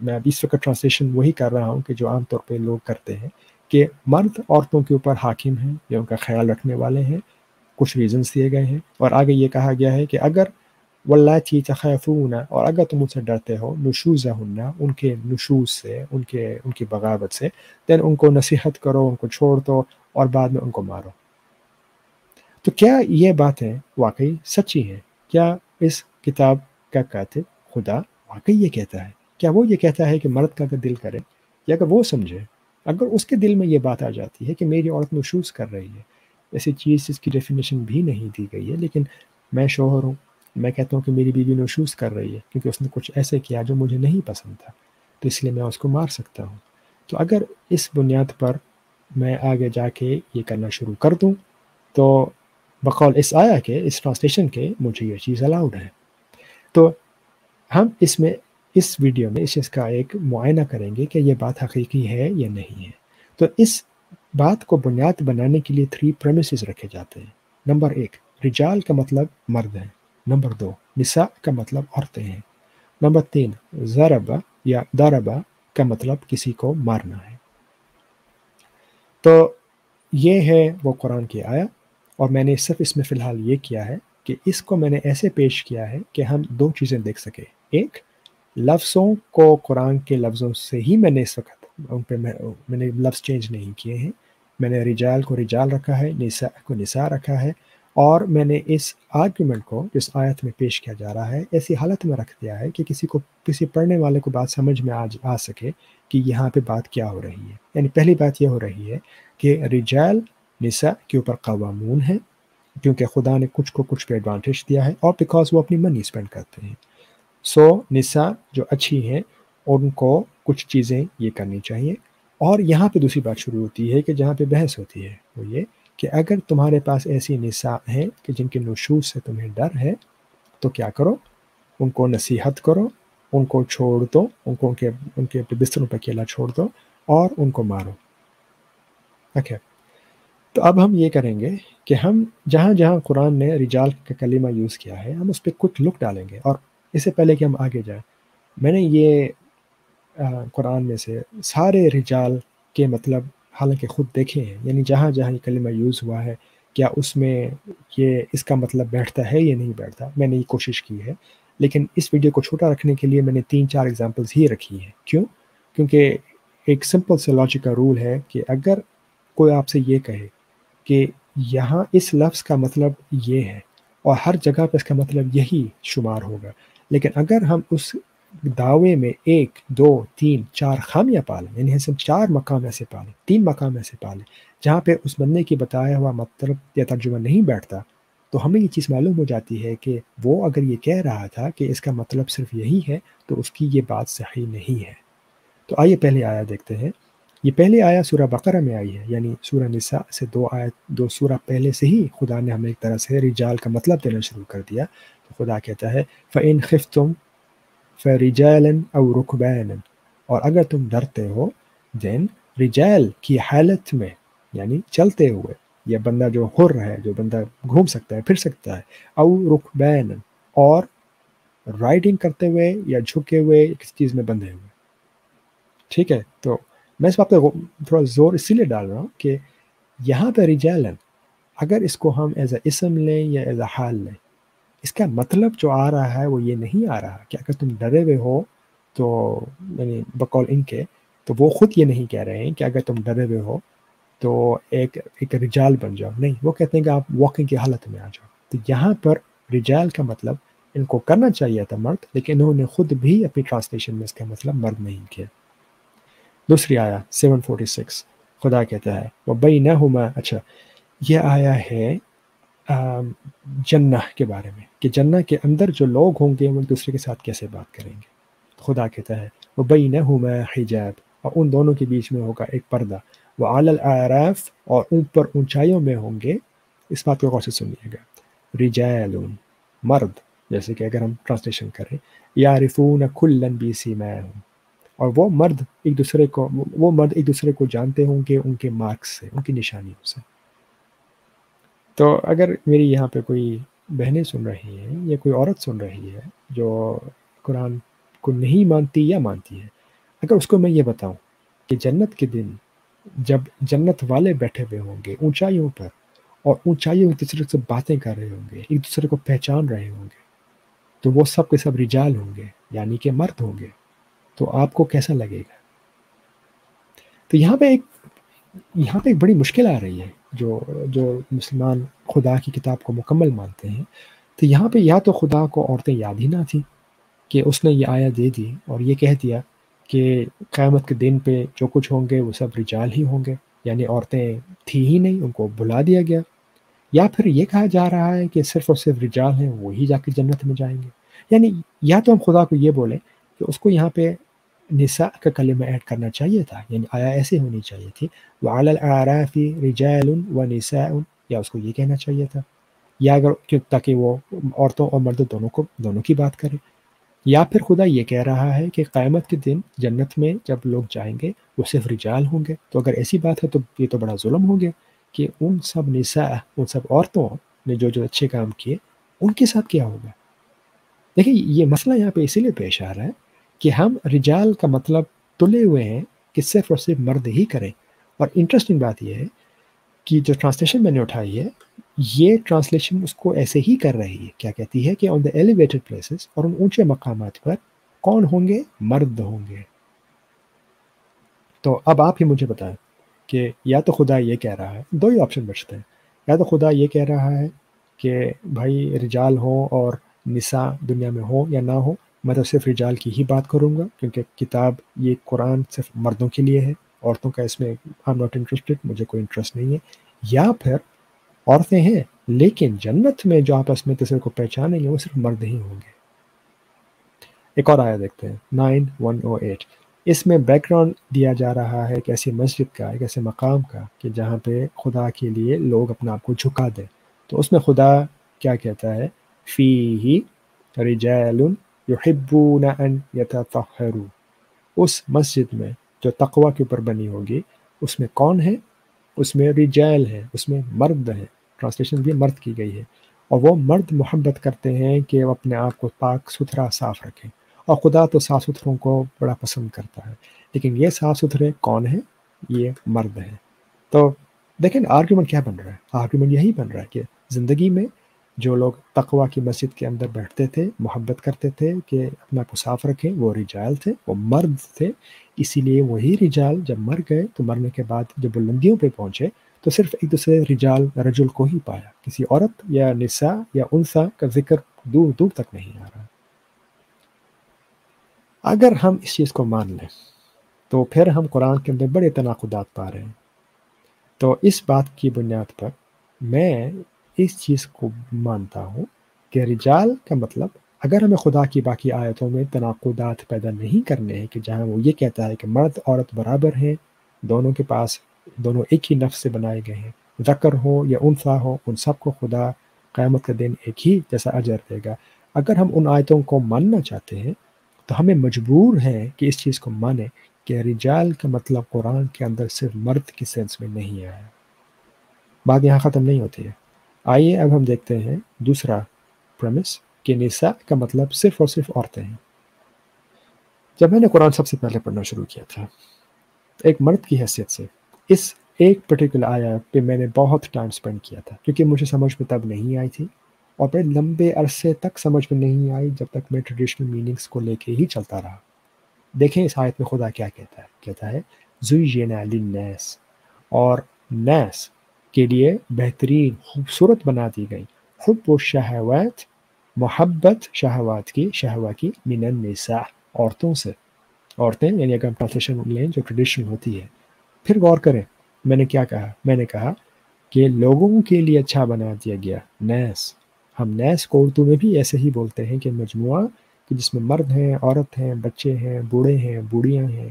اب اس وقت ٹرانسلیشن وہی کر رہا ہوں کہ جو عام طور پہ لوگ کرتے ہیں، کہ مرد عورتوں کے اوپر حاکم ہیں یا ان کا خیال رکھنے والے ہیں. کچھ ریزنز دیے گئے ہیں، اور آگے یہ کہا گیا ہے کہ اگر واللاتی تخافون، اور اگر تم ان سے ڈرتے ہو، نشوزہن، ان کے نشوز سے، ان کی بغاوت سے، دین ان کو نصیحت کرو، ان کو چھوڑ دو اور بعد میں ان کو مارو. تو کیا یہ باتیں واقعی سچی ہیں؟ کیا اس کتاب کا کاتب خدا واقعی یہ کہتا ہے؟ کیا وہ یہ کہتا ہے کہ مرد کا اگر دل کرے، یا اگر وہ سمجھے، اگر اس کے دل میں یہ بات آ جاتی ہے کہ میری عورت نشوز کر رہی ہے، ایسی چیز اس کی ڈیفینیشن بھی نہیں دی گئی ہے، لیکن میں شوہر ہوں، میں کہتا ہوں کہ میری بیوی نشوز کر رہی ہے کیونکہ اس نے کچھ ایسے کیا جو مجھے نہیں پسند تھا، تو اس لیے میں اس کو مار سکتا ہوں. تو اگر اس بنیاد پر میں آگے جا کے یہ کرنا شروع کر دوں تو بقول اس آیا کے، اس ٹرانسلیشن کے، مجھے یہ چیز الاؤڈ ہے. تو ہم اس ویڈیو میں اس چیز کا ایک معائنہ کریں گے کہ یہ بات حقیقی ہے یا نہیں ہے. تو اس بات کو بنیاد بنانے کے لیے 3 پریمیسز رکھے جاتے ہیں. نمبر 1، رجال کا مطلب مرد ہیں. نمبر 2، نساء کا مطلب عورتیں ہیں. نمبر 3، ضربہ یا ضربہ کا مطلب کسی کو مارنا ہے. تو یہ ہے وہ قرآن کی آیا، اور میں نے صرف اس میں فی الحال یہ کیا ہے کہ اس کو میں نے ایسے پیش کیا ہے کہ ہم 2 چیزیں دیکھ سکیں. ایک، لفظوں کو قرآن کے لفظوں سے ہی میں نے اس وقت ان پہ میں نے لفظ چینج نہیں کیے ہیں. میں نے رجال کو رجال رکھا ہے، نساء کو نساء رکھا ہے، اور میں نے اس آرگومنٹ کو جس آیت میں پیش کیا جا رہا ہے ایسی حالت میں رکھ دیا ہے کہ کسی پڑھنے والے کو بات سمجھ میں آ سکے کہ یہاں پہ بات کیا ہو رہی ہے. یعنی پہلی بات یہ ہو رہی ہے کہ رجال نساء کے اوپر قوامون ہیں، کیونکہ خدا نے کچھ کو کچھ پہ ایڈوانٹیج دیا ہے، اور بیکاز وہ اپنی منی اسپینڈ کرتے ہیں. سو نساء جو اچھی ہیں ان کو کچھ چیزیں یہ کرنی چاہیے. اور یہاں پہ دوسری بات شروع ہوتی ہے کہ جہاں پہ بحث ہوتی ہے وہ یہ کہ اگر تمہارے پاس ایسی نساء ہیں کہ جن کے نشوز سے تمہیں ڈر ہے تو کیا کرو؟ ان کو نصیحت کرو، ان کو چھوڑ دو، ان کے بستروں پہ اکیلا چھوڑ دو اور ان کو مارو. اوکے، تو اب ہم یہ کریں گے کہ ہم جہاں جہاں قرآن نے رجال کا کلمہ یوز کیا ہے ہم اس پہ کچھ لک ڈالیں گے. اور اس سے پہلے کہ ہم آگے جائیں، میں نے یہ قرآن میں سے سارے رجال کے مطلب حالانکہ خود دیکھے ہیں، یعنی جہاں جہاں یہ کلمہ یوز ہوا ہے کیا اس میں اس کا مطلب بیٹھتا ہے یا نہیں بیٹھتا، میں نے یہ کوشش کی ہے. لیکن اس ویڈیو کو چھوٹا رکھنے کے لیے میں نے 3-4 ایگزامپلز ہی رکھی ہیں. کیوں؟ کیونکہ ایک سمپل سے لاجک کا رول ہے کہ اگر کوئی آپ سے یہ کہے کہ یہاں اس لفظ کا مطلب یہ ہے اور ہر جگہ پہ اس کا مطلب یہی شمار ہوگا، لیکن اگر ہم اس دعوے میں 1 2 3 4 خامیاں پالیں، یعنی ہم 4 مقام ایسے پالیں، 3 مقام ایسے پالیں جہاں پہ اس بندے کی بتایا ہوا مطلب یا ترجمہ نہیں بیٹھتا، تو ہمیں یہ چیز معلوم ہو جاتی ہے کہ وہ اگر یہ کہہ رہا تھا کہ اس کا مطلب صرف یہی ہے تو اس کی یہ بات صحیح نہیں ہے۔ تو آئیے پہلے آیا دیکھتے ہیں۔ یہ پہلے آیا سورہ بقرہ میں آئی ہے، یعنی سورہ نساء سے دو سورہ پہلے سے ہی خدا نے ہمیں ایک طرح سے رجال کا مطلب دینا شروع کر دیا۔ تو خدا کہتا ہے فَإِنْ خِفْتُمْ فَرِجَالًا أَوْ رُكْبَانًا، اور اگر تم ڈرتے ہو دین رجال کی حالت میں، یعنی چلتے ہوئے، یا بندہ جو حر ہے، جو بندہ گھوم سکتا ہے، پھر سکتا ہے، او رکبان، اور رائڈنگ کرتے ہوئے یا جھکے ہوئے کسی چیز میں بندھے ہوئے۔ ٹھیک ہے، تو میں اس بات پہ تھوڑا زور اسی لیے ڈال رہا ہوں کہ یہاں پہ رجالن اگر اس کو ہم ایز اے اسم لیں یا ایز اے حال لیں، اس کا مطلب جو آ رہا ہے وہ یہ نہیں آ رہا کہ اگر تم ڈرے ہوئے ہو تو، یعنی بقول ان کے، تو وہ خود یہ نہیں کہہ رہے ہیں کہ اگر تم ڈرے ہوئے ہو تو ایک رجال بن جاؤ، نہیں، وہ کہتے ہیں کہ آپ واکنگ کی حالت میں آ جاؤ۔ تو یہاں پر رجال کا مطلب ان کو کرنا چاہیے تھا مرد، لیکن انہوں نے خود بھی اپنی ٹرانسلیشن میں اس کا مطلب مرد نہیں کیا۔ دوسری آیا 746، خدا کہتا ہے وَبَيْنَهُمَا، اچھا یہ آیا ہے جنہ کے بارے میں کہ جنہ کے اندر جو لوگ ہوں گے وہ ایک دوسرے کے ساتھ کیسے بات کریں گے۔ خدا کہتا ہے وَبَيْنَهُمَا حِجَاب، اور ان دونوں کے بیچ میں ہوگا ایک پردہ، وَعَلَى الْأَعْرَافِ، اور اوپر اونچائیوں میں ہوں گے، اس بات کو غور سے سنیے گا، رِجَالٌ، مرد، جیسے کہ اگر ہم ٹرانسلیشن کریں يَعْرِفُونَ كُلًّا بِسِيمَاهُمْ، اور وہ مرد ایک دوسرے کو جانتے ہوں گے ان کے مارکس سے، ان کی نشانیوں سے۔ تو اگر میری یہاں پہ کوئی بہنیں سن رہی ہیں یا کوئی عورت سن رہی ہے جو قرآن کو نہیں مانتی یا مانتی ہے، اگر اس کو میں یہ بتاؤں کہ جنت کے دن جب جنت والے بیٹھے ہوئے ہوں گے اونچائیوں پر، اور اونچائیوں ایک دوسرے سے باتیں کر رہے ہوں گے، ایک دوسرے کو پہچان رہے ہوں گے، تو وہ سب کے سب رجال ہوں گے، یعنی کہ مرد ہوں گے، تو آپ کو کیسا لگے گا؟ تو یہاں پہ ایک بڑی مشکل آ رہی ہے، جو مسلمان خدا کی کتاب کو مکمل مانتے ہیں۔ تو یہاں پہ یا تو خدا کو عورتیں یاد ہی نہ تھیں کہ اس نے یہ آیت دے دی اور یہ کہہ دیا کہ قیامت کے دن پہ جو کچھ ہوں گے وہ سب رجال ہی ہوں گے، یعنی عورتیں تھی ہی نہیں، ان کو بلا دیا گیا، یا پھر یہ کہا جا رہا ہے کہ صرف اور صرف رجال ہیں، وہی جا کے جنت میں جائیں گے۔ یعنی یا تو ہم خدا کو یہ بولیں کہ اس کو یہاں پہ نساء کا کلمہ ایڈ کرنا چاہیے تھا، یعنی آیا ایسے ہونی چاہیے تھی وَعَلَى الْأَعْرَافِ رِجَالٌ وَنِسَاءٌ، یا اس کو یہ کہنا چاہیے تھا، یا اگر تاکہ وہ عورتوں اور مردوں دونوں کی بات کرے، یا پھر خدا یہ کہہ رہا ہے کہ قیامت کے دن جنت میں جب لوگ جائیں گے وہ صرف رجال ہوں گے۔ تو اگر ایسی بات ہے تو یہ تو بڑا ظلم ہو گیا کہ ان سب نساء، ان سب عورتوں نے جو اچھے کام کیے ان کے ساتھ کیا ہوگا۔ دیکھیں یہ مسئلہ یہاں پہ اسی لیے پیش آ رہا ہے کہ ہم رجال کا مطلب تلے ہوئے ہیں کہ صرف اور صرف مرد ہی کریں، اور انٹرسٹنگ بات یہ ہے کہ جو ٹرانسلیشن میں نے اٹھائی ہے یہ ٹرانسلیشن اس کو ایسے ہی کر رہی ہے، کیا کہتی ہے کہ آن دا ایلیویٹڈ پلیسز، اور ان اونچے مقامات پر کون ہوں گے؟ مرد ہوں گے۔ تو اب آپ ہی مجھے بتائیں کہ یا تو خدا یہ کہہ رہا ہے، دو ہی آپشن بچتے ہیں، یا تو خدا یہ کہہ رہا ہے کہ بھائی رجال ہوں اور نساء دنیا میں ہوں یا نہ ہوں، میں تو صرف رجال کی ہی بات کروں گا کیونکہ کتاب یہ قرآن صرف مردوں کے لیے ہے، عورتوں کا اس میں I'm not interested، مجھے کوئی انٹرسٹ نہیں ہے، یا پھر عورتیں ہیں لیکن جنت میں جو آپس میں دوسرے کو پہچانیں گے وہ صرف مرد ہی ہوں گے۔ ایک اور آیا دیکھتے ہیں 9108، اس میں بیک گراؤنڈ دیا جا رہا ہے ایک ایسی مسجد کا، ایک ایسے مقام کا کہ جہاں پہ خدا کے لیے لوگ اپنا آپ کو جھکا دیں۔ تو اس میں خدا کیا کہتا ہے؟ فیہ رجال یحبون ان یتطہروا، اس مسجد میں جو تقوی کے اوپر بنی ہوگی اس میں کون ہے؟ اس میں رجال ہیں، اس میں مرد ہیں، ٹرانسلیشن بھی مرد کی گئی ہے، اور وہ مرد محبت کرتے ہیں کہ وہ اپنے آپ کو پاک ستھرا صاف رکھیں، اور خدا تو صاف ستھروں کو بڑا پسند کرتا ہے، لیکن یہ صاف ستھرے کون ہیں؟ یہ مرد ہیں۔ تو دیکھیں آرگیومنٹ کیا بن رہا ہے؟ آرگیومنٹ یہی بن رہا ہے کہ زندگی میں جو لوگ تقوی کی مسجد کے اندر بیٹھتے تھے، محبت کرتے تھے کہ اپنا کو صاف رکھیں، وہ رجال تھے، وہ مرد تھے، اسی لیے وہی رجال جب مر گئے تو مرنے کے بعد جب بلندیوں پہ پہنچے تو صرف ایک دوسرے رجل کو ہی پایا، کسی عورت یا نساء یا انثیٰ کا ذکر دور دور تک نہیں آ رہا۔ اگر ہم اس چیز کو مان لیں تو پھر ہم قرآن کے اندر بڑے تناقضات پا رہے ہیں۔ تو اس بات کی بنیاد پر میں اس چیز کو مانتا ہوں کہ رجال کا مطلب، اگر ہمیں خدا کی باقی آیتوں میں تناقضات پیدا نہیں کرنے ہیں کہ جہاں وہ یہ کہتا ہے کہ مرد عورت برابر ہیں، دونوں کے پاس دونوں ایک ہی نفس سے بنائے گئے ہیں، ذکر ہو یا انثیٰ ہو، ان سب کو خدا قیامت کا دن ایک ہی جیسا اجر دے گا، اگر ہم ان آیتوں کو ماننا چاہتے ہیں تو ہمیں مجبور ہیں کہ اس چیز کو مانیں کہ رجال کا مطلب قرآن کے اندر صرف مرد کی سینس میں نہیں آیا۔ بات یہاں ختم نہیں ہوتی ہے، آئیے اب ہم دیکھتے ہیں دوسرا پریمس کہ نساء کا مطلب صرف اور صرف عورتیں ہیں۔ جب میں نے قرآن سب سے پہلے پڑھنا شروع کیا تھا ایک مرد کی حیثیت سے، اس ایک پرٹیکولر آیت پہ میں نے بہت ٹائم سپینڈ کیا تھا، کیونکہ مجھے سمجھ میں تب نہیں آئی تھی، اور بڑے لمبے عرصے تک سمجھ میں نہیں آئی جب تک میں ٹریڈیشنل میننگز کو لے کے ہی چلتا رہا۔ دیکھیں اس آیت میں خدا کیا کہتا ہے زُیِّنَ لِلنَّاسِ، اور ناس کے لیے بہترین خوبصورت بنا دی گئی، حب الشہوات، محبت شہوات کی، شہوہ کی، من النساء، عورتوں سے، عورتیں یعنی اگر ہم ٹرانسلیشن لیں جو ٹریڈیشنل ہوتی ہے۔ پھر غور کریں میں نے کیا کہا، میں نے کہا کہ لوگوں کے لیے اچھا بنا دیا گیا، نیس، ہم نیس کو اردو میں بھی ایسے ہی بولتے ہیں کہ مجموعہ کہ جس میں مرد ہیں، عورت ہیں، بچے ہیں، بوڑھے ہیں، بوڑھیاں ہیں،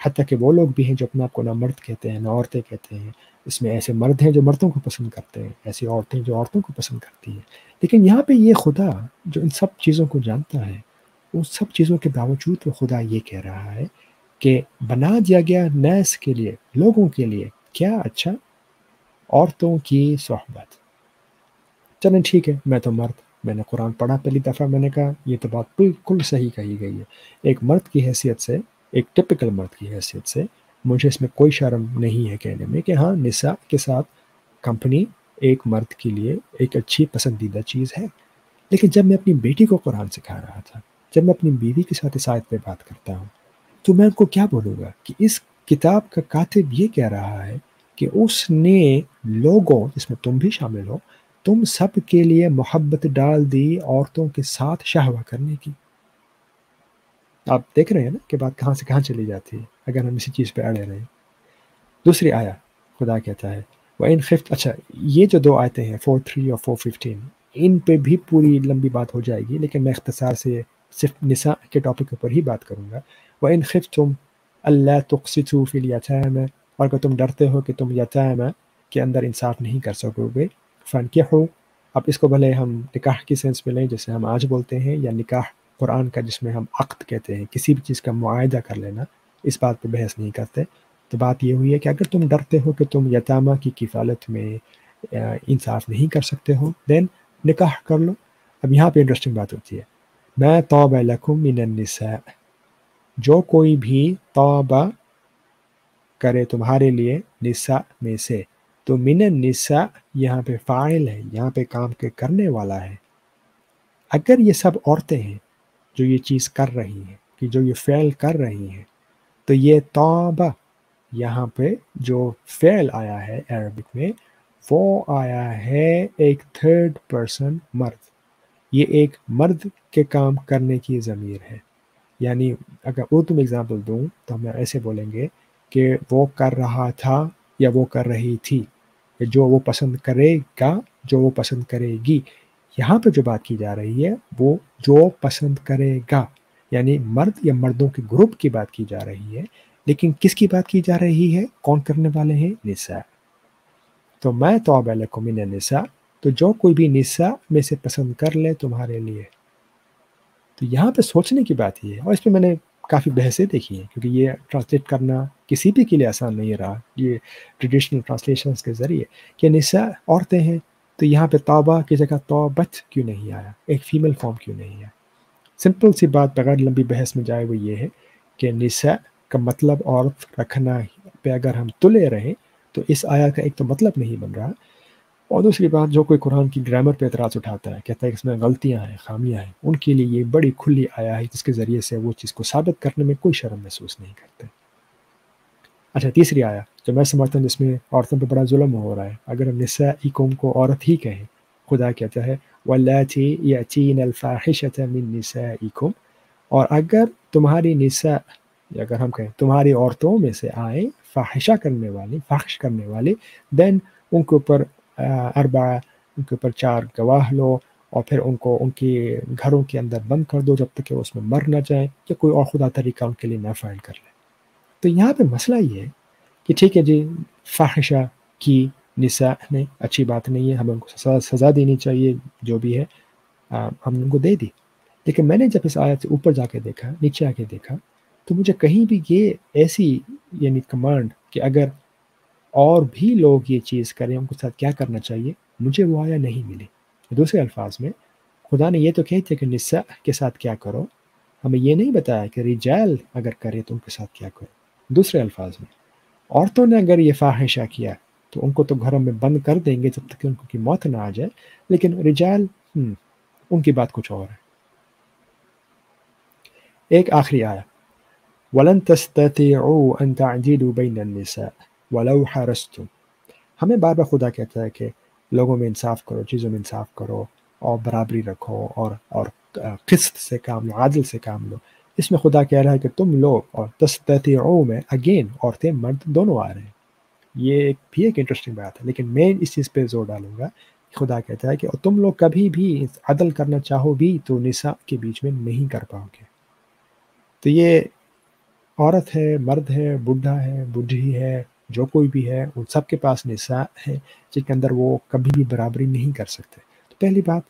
حتیٰ کہ وہ لوگ بھی ہیں جو اپنے آپ کو نہ مرد کہتے ہیں نہ عورتیں کہتے ہیں، اس میں ایسے مرد ہیں جو مردوں کو پسند کرتے ہیں، ایسی عورتیں جو عورتوں کو پسند کرتی ہیں۔ لیکن یہاں پہ یہ خدا جو ان سب چیزوں کو جانتا ہے، ان سب چیزوں کے باوجود وہ خدا یہ کہہ رہا ہے کہ بنا دیا گیا نیس کے لیے، لوگوں کے لیے کیا اچھا، عورتوں کی صحبت۔ چلیں ٹھیک ہے، میں تو مرد، میں نے قرآن پڑھا پہلی دفعہ، میں نے کہا یہ تو بات بالکل صحیح کہی گئی ہے، ایک مرد کی حیثیت سے، ایک ٹپیکل مرد کی حیثیت سے مجھے اس میں کوئی شرم نہیں ہے کہنے میں کہ ہاں نساء کے ساتھ کمپنی ایک مرد کے لیے ایک اچھی پسندیدہ چیز ہے۔ لیکن جب میں اپنی بیٹی کو قرآن سکھا رہا تھا، جب میں اپنی بیوی کے ساتھ اس آیت پہ بات کرتا ہوں، تو میں ان کو کیا بولوں گا کہ اس کتاب کا کاتب یہ کہہ رہا ہے کہ اس نے لوگوں، جس میں تم بھی شامل ہو، تم سب کے لیے محبت ڈال دی عورتوں کے ساتھ شہوہ کرنے کی۔ آپ دیکھ رہے ہیں نا کہ بات کہاں سے کہاں چلی جاتی ہے اگر ہم اسی چیز پہ اڑے رہیں۔ دوسری آیا خدا کہتا ہے وَإِنْ خِفْتُمْ، اچھا یہ جو دو آیتیں ہیں 4:3 اور 4:15، ان پہ بھی پوری لمبی بات ہو جائے گی، لیکن میں اختصار سے صرف نساء کے ٹاپک پر ہی بات کروں گا۔ وَإِنْ خِفْتُمْ أَلَّا تُقْسِطُوا فِي الْيَتَامَى، اور اگر تم ڈرتے ہو کہ تم یتامى کے اندر انصاف نہیں کر سکو گے، فَانْكِحُوا، اب اس کو بھلے ہم نکاح کی سینس میں لیں جیسے ہم آج بولتے ہیں، یا نکاح قرآن کا جس میں ہم عقد کہتے ہیں، کسی بھی چیز کا معاہدہ کر لینا، اس بات پہ بحث نہیں کرتے۔ تو بات یہ ہوئی ہے کہ اگر تم ڈرتے ہو کہ تم یتامہ کی کفالت میں انصاف نہیں کر سکتے ہو، دین نکاح کر لو۔ اب یہاں پہ انٹرسٹنگ بات ہوتی ہے، ما طاب لکم من النساء، جو کوئی بھی توبہ کرے تمہارے لیے نساء میں سے، تو من النساء یہاں پہ فاعل ہے، یہاں پہ کام کے کرنے والا ہے۔ اگر یہ سب عورتیں ہیں جو یہ چیز کر رہی ہیں، کہ جو یہ فعل کر رہی ہیں، تو یہ توبہ یہاں پہ جو فعل آیا ہے عربک میں، وہ آیا ہے ایک تھرڈ پرسن مرد، یہ ایک مرد کے کام کرنے کی ضمیر ہے۔ یعنی اگر اردو میں اگزامپل دوں تو ہم ایسے بولیں گے کہ وہ کر رہا تھا یا وہ کر رہی تھی، جو وہ پسند کرے گا، جو وہ پسند کرے گی۔ یہاں پہ جو بات کی جا رہی ہے وہ جو پسند کرے گا، یعنی مرد یا مردوں کے گروپ کی بات کی جا رہی ہے، لیکن کس کی بات کی جا رہی ہے؟ کون کرنے والے ہیں؟ نساء۔ تو میں طاب لکم من النساء، تو جو کوئی بھی نساء میں سے پسند کر لے تمہارے لیے۔ تو یہاں پہ سوچنے کی بات یہ ہے، اور اس پہ میں نے کافی بحثیں دیکھی ہیں، کیونکہ یہ ٹرانسلیٹ کرنا کسی بھی کے لیے آسان نہیں رہا، یہ ٹریڈیشنل ٹرانسلیشنز کے ذریعے کہ نساء عورتیں ہیں، تو یہاں پہ توبہ کی جگہ توبت کیوں نہیں آیا، ایک فیمیل فارم کیوں نہیں آیا؟ سمپل سی بات بغیر لمبی بحث میں جائے وہ یہ ہے کہ نساء کا مطلب عورت رکھنا پہ اگر ہم تلے رہیں تو اس آیا کا ایک تو مطلب نہیں بن رہا، اور دوسری بات جو کوئی قرآن کی گرامر پہ اعتراض اٹھاتا ہے، کہتا ہے کہ اس میں غلطیاں ہیں، خامیاں ہیں، ان کے لیے یہ بڑی کھلی آیا ہے جس کے ذریعے سے وہ چیز کو ثابت کرنے میں کوئی شرم محسوس نہیں کرتے۔ اچھا تیسری آیا جو میں سمجھتا ہوں جس میں عورتوں پہ بڑا ظلم ہو رہا ہے، اگر ہم نسائکم کو عورت ہی کہیں، خدا کہتا ہے واللاتی یأتین الفاحشۃ من نسائکم، اور اگر تمہاری نساء، اگر ہم کہیں تمہاری عورتوں میں سے آئیں فاحشہ کرنے والی، فاحش کرنے والی، دین ان کے اوپر اربع ان کے اوپر 4 گواہ لو اور پھر ان کو ان کے گھروں کے اندر بند کر دو جب تک کہ اس میں مر نہ جائیں، یا کوئی اور خدا طریقہ ان کے لیے نہ فائنڈ کر لیں۔ تو یہاں پہ مسئلہ یہ ہے کہ ٹھیک ہے جی، فاحشہ کی نساء نے اچھی بات نہیں ہے، ہمیں ان کو سزا دینی چاہیے، جو بھی ہے ہم نے ان کو دے دی، لیکن میں نے جب اس آیت سے اوپر جا کے دیکھا، نیچے آ کے دیکھا، تو مجھے کہیں بھی یہ ایسی یعنی کمانڈ کہ اگر اور بھی لوگ یہ چیز کریں ان کے ساتھ کیا کرنا چاہیے، مجھے وہ آیا نہیں ملی۔ دوسرے الفاظ میں خدا نے یہ تو کہتے کہ نساء کے ساتھ کیا کرو، ہمیں یہ نہیں بتایا کہ رجال اگر کرے تو ان کے ساتھ کیا کرو۔ دوسرے الفاظ میں عورتوں نے اگر یہ فاحشہ کیا تو ان کو تو گھروں میں بند کر دیں گے جب تک کہ ان کی موت نہ آ جائے، لیکن رجال ان کی بات کچھ اور ہے۔ ایک آخری آیا وَلَن تَسْتَطِيعُوا أَن تَعْدِلُوا بَيْنَ النِّسَاءِ وَلَوْ حَرَصْتُمْ۔ ہمیں بار بار خدا کہتا ہے کہ لوگوں میں انصاف کرو، چیزوں میں انصاف کرو اور برابری رکھو اور قسط سے کام لو، عادل سے کام لو۔ اس میں خدا کہہ رہا ہے کہ تم لوگ، اور تستطیعوا میں اگین عورتیں مرد دونوں آ رہے ہیں، یہ بھی ایک انٹرسٹنگ بات ہے، لیکن میں اس چیز پہ زور ڈالوں گا۔ خدا کہتا ہے کہ تم لوگ کبھی بھی عدل کرنا چاہو بھی تو نساء کے بیچ میں نہیں کر پاؤ گے۔ تو یہ عورت ہے، مرد ہے، بڈھا ہے، بڈھی ہے، جو کوئی بھی ہے، ان سب کے پاس نساء ہے جن کے اندر وہ کبھی بھی برابری نہیں کر سکتے۔ تو پہلی بات،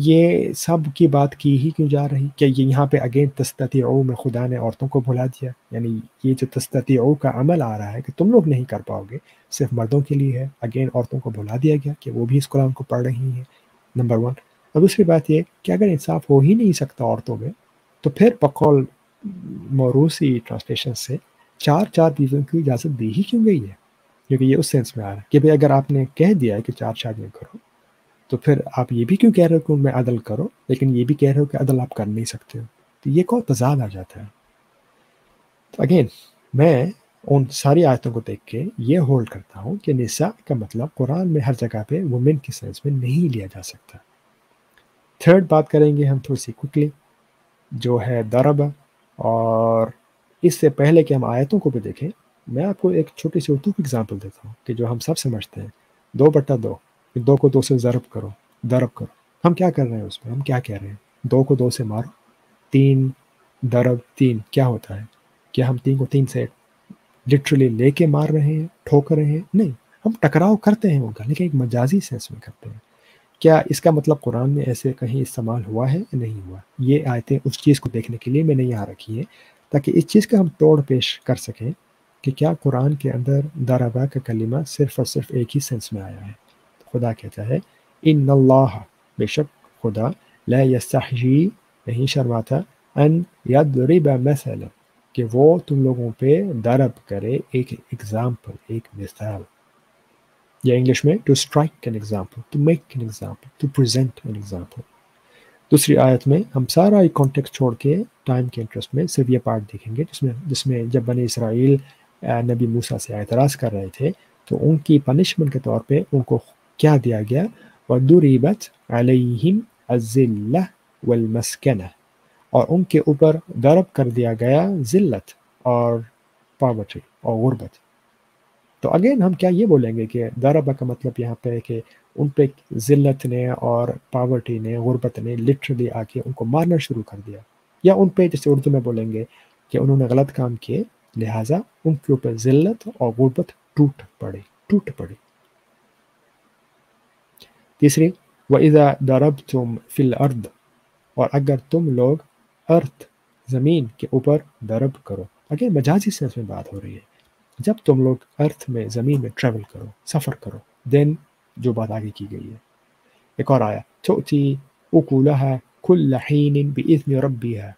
یہ سب کی بات کی ہی کیوں جا رہی کہ یہاں پہ اگین تستطیعوا میں خدا نے عورتوں کو بھلا دیا، یعنی یہ جو تستطیعوا کا عمل آ رہا ہے کہ تم لوگ نہیں کر پاؤ گے، صرف مردوں کے لیے ہے، اگین عورتوں کو بھلا دیا گیا کہ وہ بھی اس قرآن کو پڑھ رہی ہیں، نمبر 1۔ اور دوسری بات یہ کہ اگر انصاف ہو ہی نہیں سکتا عورتوں میں، تو پھر بقول موروثی ٹرانسلیشن سے 4 بیویوں کی اجازت دی ہی کیوں گئی ہے، کیونکہ یہ اس سینس میں آ رہا ہے کہ بھئی اگر آپ نے کہہ دیا ہے کہ 4 شادیاں کرو، تو پھر آپ یہ بھی کیوں کہہ رہے ہو کہ ان میں عدل کرو، لیکن یہ بھی کہہ رہے ہو کہ عدل آپ کر نہیں سکتے ہو، تو یہ کو تضاد آ جاتا ہے۔ تو اگین میں ان ساری آیتوں کو دیکھ کے یہ ہولڈ کرتا ہوں کہ نساء کا مطلب قرآن میں ہر جگہ پہ وومن کی سینس میں نہیں لیا جا سکتا۔ تھرڈ بات کریں گے ہم تھوڑی سی کوئکلی، جو ہے ضرب، اور اس سے پہلے کہ ہم آیتوں کو بھی دیکھیں، میں آپ کو ایک چھوٹی سی اردو کی اگزامپل دیتا ہوں کہ جو ہم سب سمجھتے ہیں، 2/2، 2 کو 2 سے ضرب کرو، ضرب کرو، ہم کیا کر رہے ہیں اس میں، ہم کیا کہہ رہے ہیں، 2 کو 2 سے مارو، 3 ضرب 3 کیا ہوتا ہے؟ کیا ہم 3 کو 3 سے لٹرلی لے کے مار رہے ہیں، ٹھوک رہے ہیں؟ نہیں، ہم ٹکراؤ کرتے ہیں ان کا، لیکن ایک مجازی سینس میں کرتے ہیں۔ کیا اس کا مطلب قرآن میں ایسے کہیں استعمال ہوا ہے یا نہیں ہوا؟ یہ آیتیں اس چیز کو دیکھنے کے لیے میں نے یہاں رکھی ہیں تاکہ اس چیز کا ہم توڑ پیش کر سکیں کہ کیا قرآن کے اندر ضربہ کا کلمہ صرف اور صرف ایک ہی سینس میں آیا ہے۔ خدا کہتا ہے ان اللہ، بے شک خدا، لا یستحیی، نہیں شرماتا، ان یضرب مثلا، کہ وہ تم لوگوں پہ ضرب کرے ایک ایگزامپل، ایک مثال، یا انگلش میں to strike an example, to make an example, to present an example. دوسری آیت میں ہم سارا یہ کانٹیکسٹ چھوڑ کے ٹائم کے انٹرسٹ میں صرف یہ پارٹ دیکھیں گے جس میں جب بنی اسرائیل نبی موسیٰ سے اعتراض کر رہے تھے تو ان کی پنشمنٹ کے طور پہ ان کو کیا دیا گیا، وَضُرِبَتْ عَلَيْهِمْ الذِّلَّةُ وَالْمَسْكَنَةُ، اور ان کے اوپر ضرب کر دیا گیا ذلت اور پاورٹی اور غربت۔ تو اگین ہم کیا یہ بولیں گے کہ ضربہ کا مطلب یہاں پہ ہے کہ ان پہ ذلت نے اور پاورٹی نے، غربت نے لٹرلی آ کے ان کو مارنا شروع کر دیا، یا ان پہ جیسے اردو میں بولیں گے کہ انہوں نے غلط کام کیے لہٰذا ان کے اوپر ذلت اور غربت ٹوٹ پڑی۔ تیسری، وَإِذَا ضَرَبْتُمْ فِي الْأَرْضِ، اور اگر تم لوگ ارتھ، زمین کے اوپر ضرب کرو، اگین مجازی سینس میں بات ہو رہی ہے، جب تم لوگ ارتھ میں، زمین میں ٹریول کرو، سفر کرو، دین جو بات آگے کی گئی ہے۔ ایک اور آیا تؤتی اکلها کل حین باذن ربها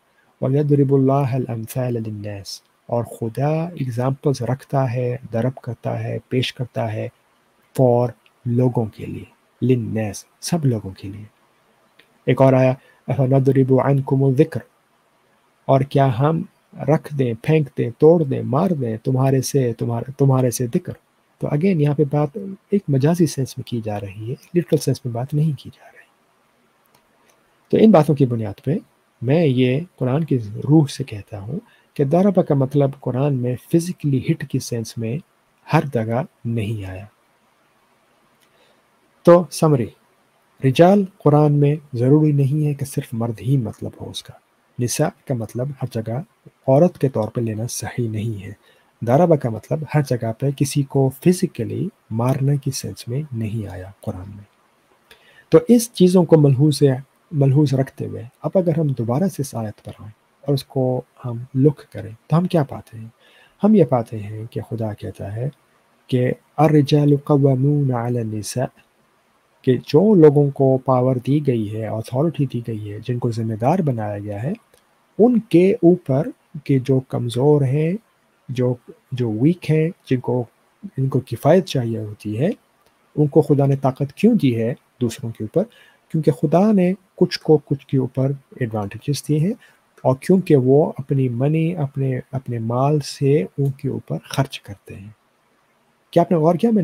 ویضرب اللہ الامثال للناس، اور خدا ایگزامپلز رکھتا ہے، ضرب کرتا ہے، پیش کرتا ہے فار لوگوں کے لیے، للناس سب لوگوں کے لیے۔ ایک اور آیا افنضرب عنکم الذکر، اور کیا ہم رکھ دیں، پھینک دیں، توڑ دیں، مار دیں تمہارے سے ذکر۔ تو اگین یہاں پہ بات ایک مجازی سینس میں کی جا رہی ہے، لٹرل سینس میں بات نہیں کی جا رہی۔ تو ان باتوں کی بنیاد پہ میں یہ قرآن کی روح سے کہتا ہوں کہ ضربہ کا مطلب قرآن میں فزیکلی ہٹ کی سینس میں ہر جگہ نہیں آیا۔ تو سمری، رجال قرآن میں ضروری نہیں ہے کہ صرف مرد ہی مطلب ہو اس کا. نساء کا مطلب ہر جگہ عورت کے طور پہ لینا صحیح نہیں ہے. ضربہ کا مطلب ہر جگہ پہ کسی کو فزیکلی مارنے کی سینس میں نہیں آیا قرآن میں. تو اس چیزوں کو ملحوظ رکھتے ہوئے اب اگر ہم دوبارہ سے اس آیت پر آئیں اور اس کو ہم لک کریں تو ہم کیا پاتے ہیں؟ ہم یہ پاتے ہیں کہ خدا کہتا ہے کہ الرجال قوامون علی النساء، کہ جو لوگوں کو پاور دی گئی ہے، اتھارٹی دی گئی ہے، جن کو ذمہ دار بنایا گیا ہے، ان کے اوپر کہ جو کمزور ہیں، جو ویک ہیں، جن کو کفایت چاہیے ہوتی ہے، ان کو خدا نے طاقت کیوں دی ہے دوسروں کے اوپر؟ کیونکہ خدا نے کچھ کو کچھ کے اوپر ایڈوانٹیجز دیے ہیں، اور کیونکہ وہ اپنی منی اپنے مال سے ان کے اوپر خرچ کرتے ہیں. کیا آپ نے غور کیا میں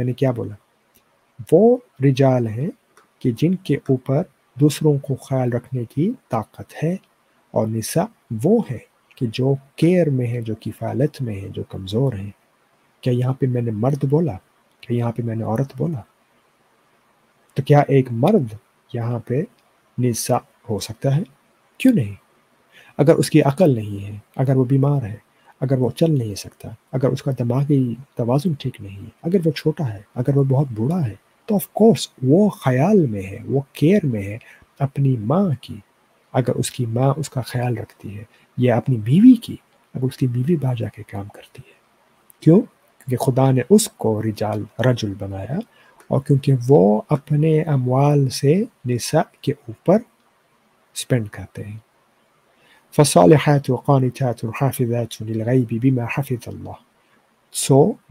نے کیا بولا؟ وہ رجال ہیں کہ جن کے اوپر دوسروں کو خیال رکھنے کی طاقت ہے، اور نساء وہ ہیں کہ جو کیئر میں ہیں، جو کفالت میں ہیں، جو کمزور ہیں. کیا یہاں پہ میں نے مرد بولا؟ کیا یہاں پہ میں نے عورت بولا؟ تو کیا ایک مرد یہاں پہ نساء ہو سکتا ہے؟ کیوں نہیں؟ اگر اس کی عقل نہیں ہے، اگر وہ بیمار ہے، اگر وہ چل نہیں سکتا، اگر اس کا دماغی توازن ٹھیک نہیں ہے، اگر وہ چھوٹا ہے، اگر وہ بہت بوڑھا ہے، تو آف کورس وہ خیال میں ہے، وہ کیئر میں ہے اپنی ماں کی. اگر اس کی ماں اس کا خیال رکھتی ہے، یا اپنی بیوی کی، اگر اس کی بیوی باہر جا کے کام کرتی ہے. کیوں؟ کیونکہ خدا نے اس کو رجل بنایا، اور کیونکہ وہ اپنے اموال سے نساء کے اوپر سپینڈ کرتے ہیں. فالصالحات قانتات حافظات للغیب بما حفظ اللہ.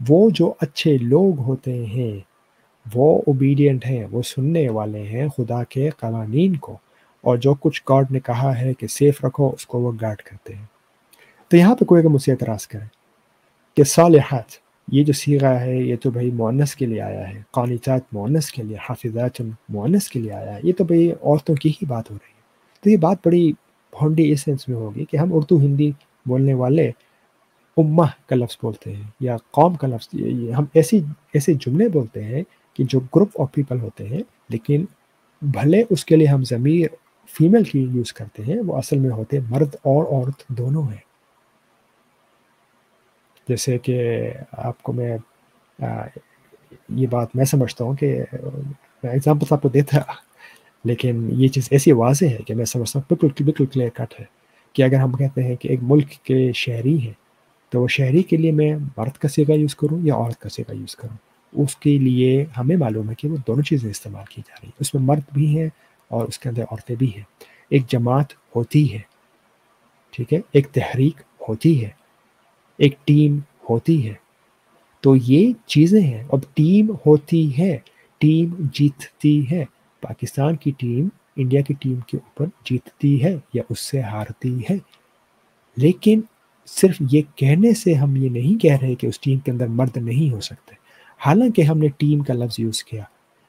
وہ جو اچھے لوگ ہوتے ہیں وہ اوبیڈینٹ ہیں، وہ سننے والے ہیں خدا کے قوانین کو، اور جو کچھ گاڈ نے کہا ہے کہ سیف رکھو اس کو وہ گارڈ کرتے ہیں. تو یہاں پہ کوئی اگر مجھ سے اعتراض کرے کہ صالحات یہ جو صیغہ ہے یہ تو بھائی مؤنث کے لیے آیا ہے، قانتات مؤنث کے لیے، حافظات مؤنث کے لیے آیا ہے، یہ تو بھائی عورتوں کی ہی بات ہو رہی ہے. تو یہ بات بڑی بھونڈی اس سینس میں ہوگی کہ ہم اردو ہندی بولنے والے امہ کا لفظ بولتے ہیں یا قوم کا لفظ، ہم ایسے جملے بولتے ہیں کہ جو گروپ آف پیپل ہوتے ہیں، لیکن بھلے اس کے لیے ہم ضمیر فیمیل کی یوز کرتے ہیں، وہ اصل میں ہوتے مرد اور عورت دونوں ہیں. جیسے کہ آپ کو میں یہ بات میں سمجھتا ہوں کہ میں ایگزامپل آپ کو دیتا، لیکن یہ چیز ایسی واضح ہے کہ میں سمجھتا ہوں بالکل کلیئر کٹ ہے کہ اگر ہم کہتے ہیں کہ ایک ملک کے شہری ہیں تو وہ شہری کے لیے میں مرد کا صیغہ یوز کروں یا عورت کا صیغہ یوز کروں، اس کے لیے ہمیں معلوم ہے کہ وہ دونوں چیزیں استعمال کی جا رہی ہیں. اس میں مرد بھی ہیں اور اس کے اندر عورتیں بھی ہیں. ایک جماعت ہوتی ہے، ٹھیک ہے، ایک تحریک ہوتی ہے، ایک ٹیم ہوتی ہے. تو یہ چیزیں ہیں. اب ٹیم ہوتی ہے، ٹیم جیتتی ہے. پاکستان کی ٹیم انڈیا کی ٹیم کے اوپر جیتتی ہے یا اس سے ہارتی ہے، لیکن صرف یہ کہنے سے ہم یہ نہیں کہہ رہے کہ اس ٹیم کے اندر مرد نہیں ہو سکتے. حالانکہ ہم نے ٹیم کا لفظ یوز کیا،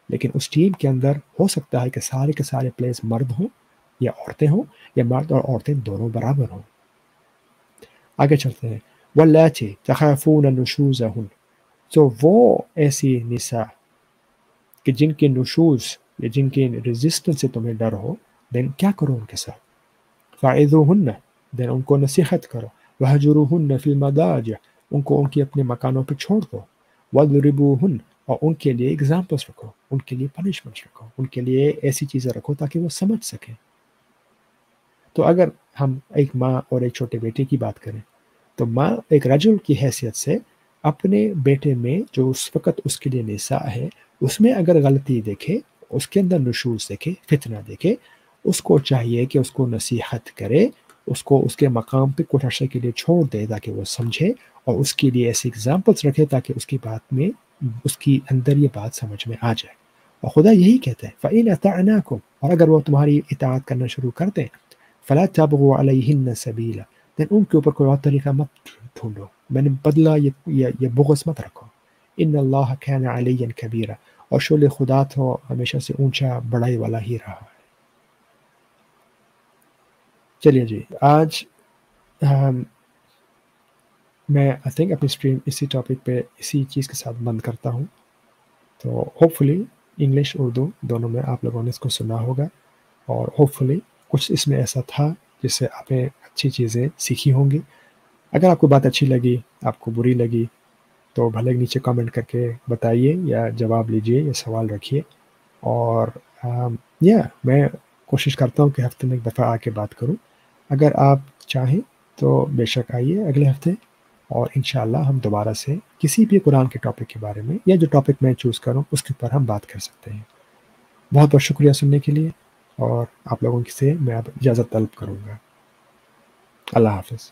لیکن اس ٹیم کے اندر ہو سکتا ہے کہ سارے کے سارے پلیئرز مرد ہوں یا عورتیں ہوں، یا مرد اور عورتیں دونوں برابر ہوں. آگے چلتے ہیں. واللاتی تخافون نشوزہن، تو وہ ایسی نساء کہ جن کے نشوز یا جن کے ریزسٹنس سے تمہیں ڈر ہو، دین کیا کرو ان کے ساتھ؟ فاعذوہن، دین ان کو نصیحت کرو. وہجروہن فی المضاجع، ان کو ان کی اپنے مکانوں پہ چھوڑ دو. واضربوہن، اور ان کے لیے ایگزامپلس رکھو، ان کے لیے پنشمنٹ رکھو، ان کے لیے ایسی چیزیں رکھو تاکہ وہ سمجھ سکیں. تو اگر ہم ایک ماں اور ایک چھوٹے بیٹے کی بات کریں تو ماں ایک رجل کی حیثیت سے اپنے بیٹے میں جو اس وقت اس کے لیے نساء ہے اس میں اگر غلطی دیکھے، اس کے اندر نشوز دیکھے، فتنہ دیکھے، اس کو چاہیے کہ اس کو نصیحت کرے، اس کو اس کے مقام پہ کچھ عرصے کے لیے چھوڑ دے تاکہ وہ سمجھے، اور اس کے لیے ایسے اگزامپلس رکھے تاکہ اس کی بات میں اس کی اندر یہ بات سمجھ میں آ جائے. اور خدا یہی کہتا ہے فَإِنْ أَطَعْنَاكُمْ، اور اگر وہ تمہاری اطاعت کرنا شروع کر دیں، فَلَا تَبْغُوا عَلَيْهِنَّ سَبِيلًا، دین ان کے اوپر کوئی اور طریقہ مت ڈھونڈو، میں نے بدلہ یہ بغض مت رکھو. ان اللہ کان علیٰ کبیرہ، اور شول خدا تو ہمیشہ سے اونچا بڑائی والا ہی رہا ہے. چلیے جی، آج میں آئی تھنک اپنی اسٹریم اسی ٹاپک پہ اسی چیز کے ساتھ بند کرتا ہوں. تو ہوپ فلی इंग्लिश उर्दू दोनों में आप लोगों ने इसको सुना होगा, और होपफुली कुछ इसमें ऐसा था जिससे आपने अच्छी चीज़ें सीखी होंगी। अगर आपको बात अच्छी लगी, आपको बुरी लगी, तो भले नीचे कमेंट करके बताइए या जवाब लीजिए या सवाल रखिए। और मैं कोशिश करता हूँ कि हफ्ते में एक दफ़ा आके बात करूँ। अगर आप चाहें तो बेशक आइए अगले हफ्ते, और इंशाअल्लाह हम दोबारा से किसी भी कुरान के टॉपिक के बारे में, या जो टॉपिक मैं चूज़ करूँ उसके ऊपर हम बात कर सकते हैं। बहुत बहुत शुक्रिया सुनने के लिए, और आप लोगों से मैं अब इजाज़त तलब करूँगा। अल्लाह हाफ़िज़।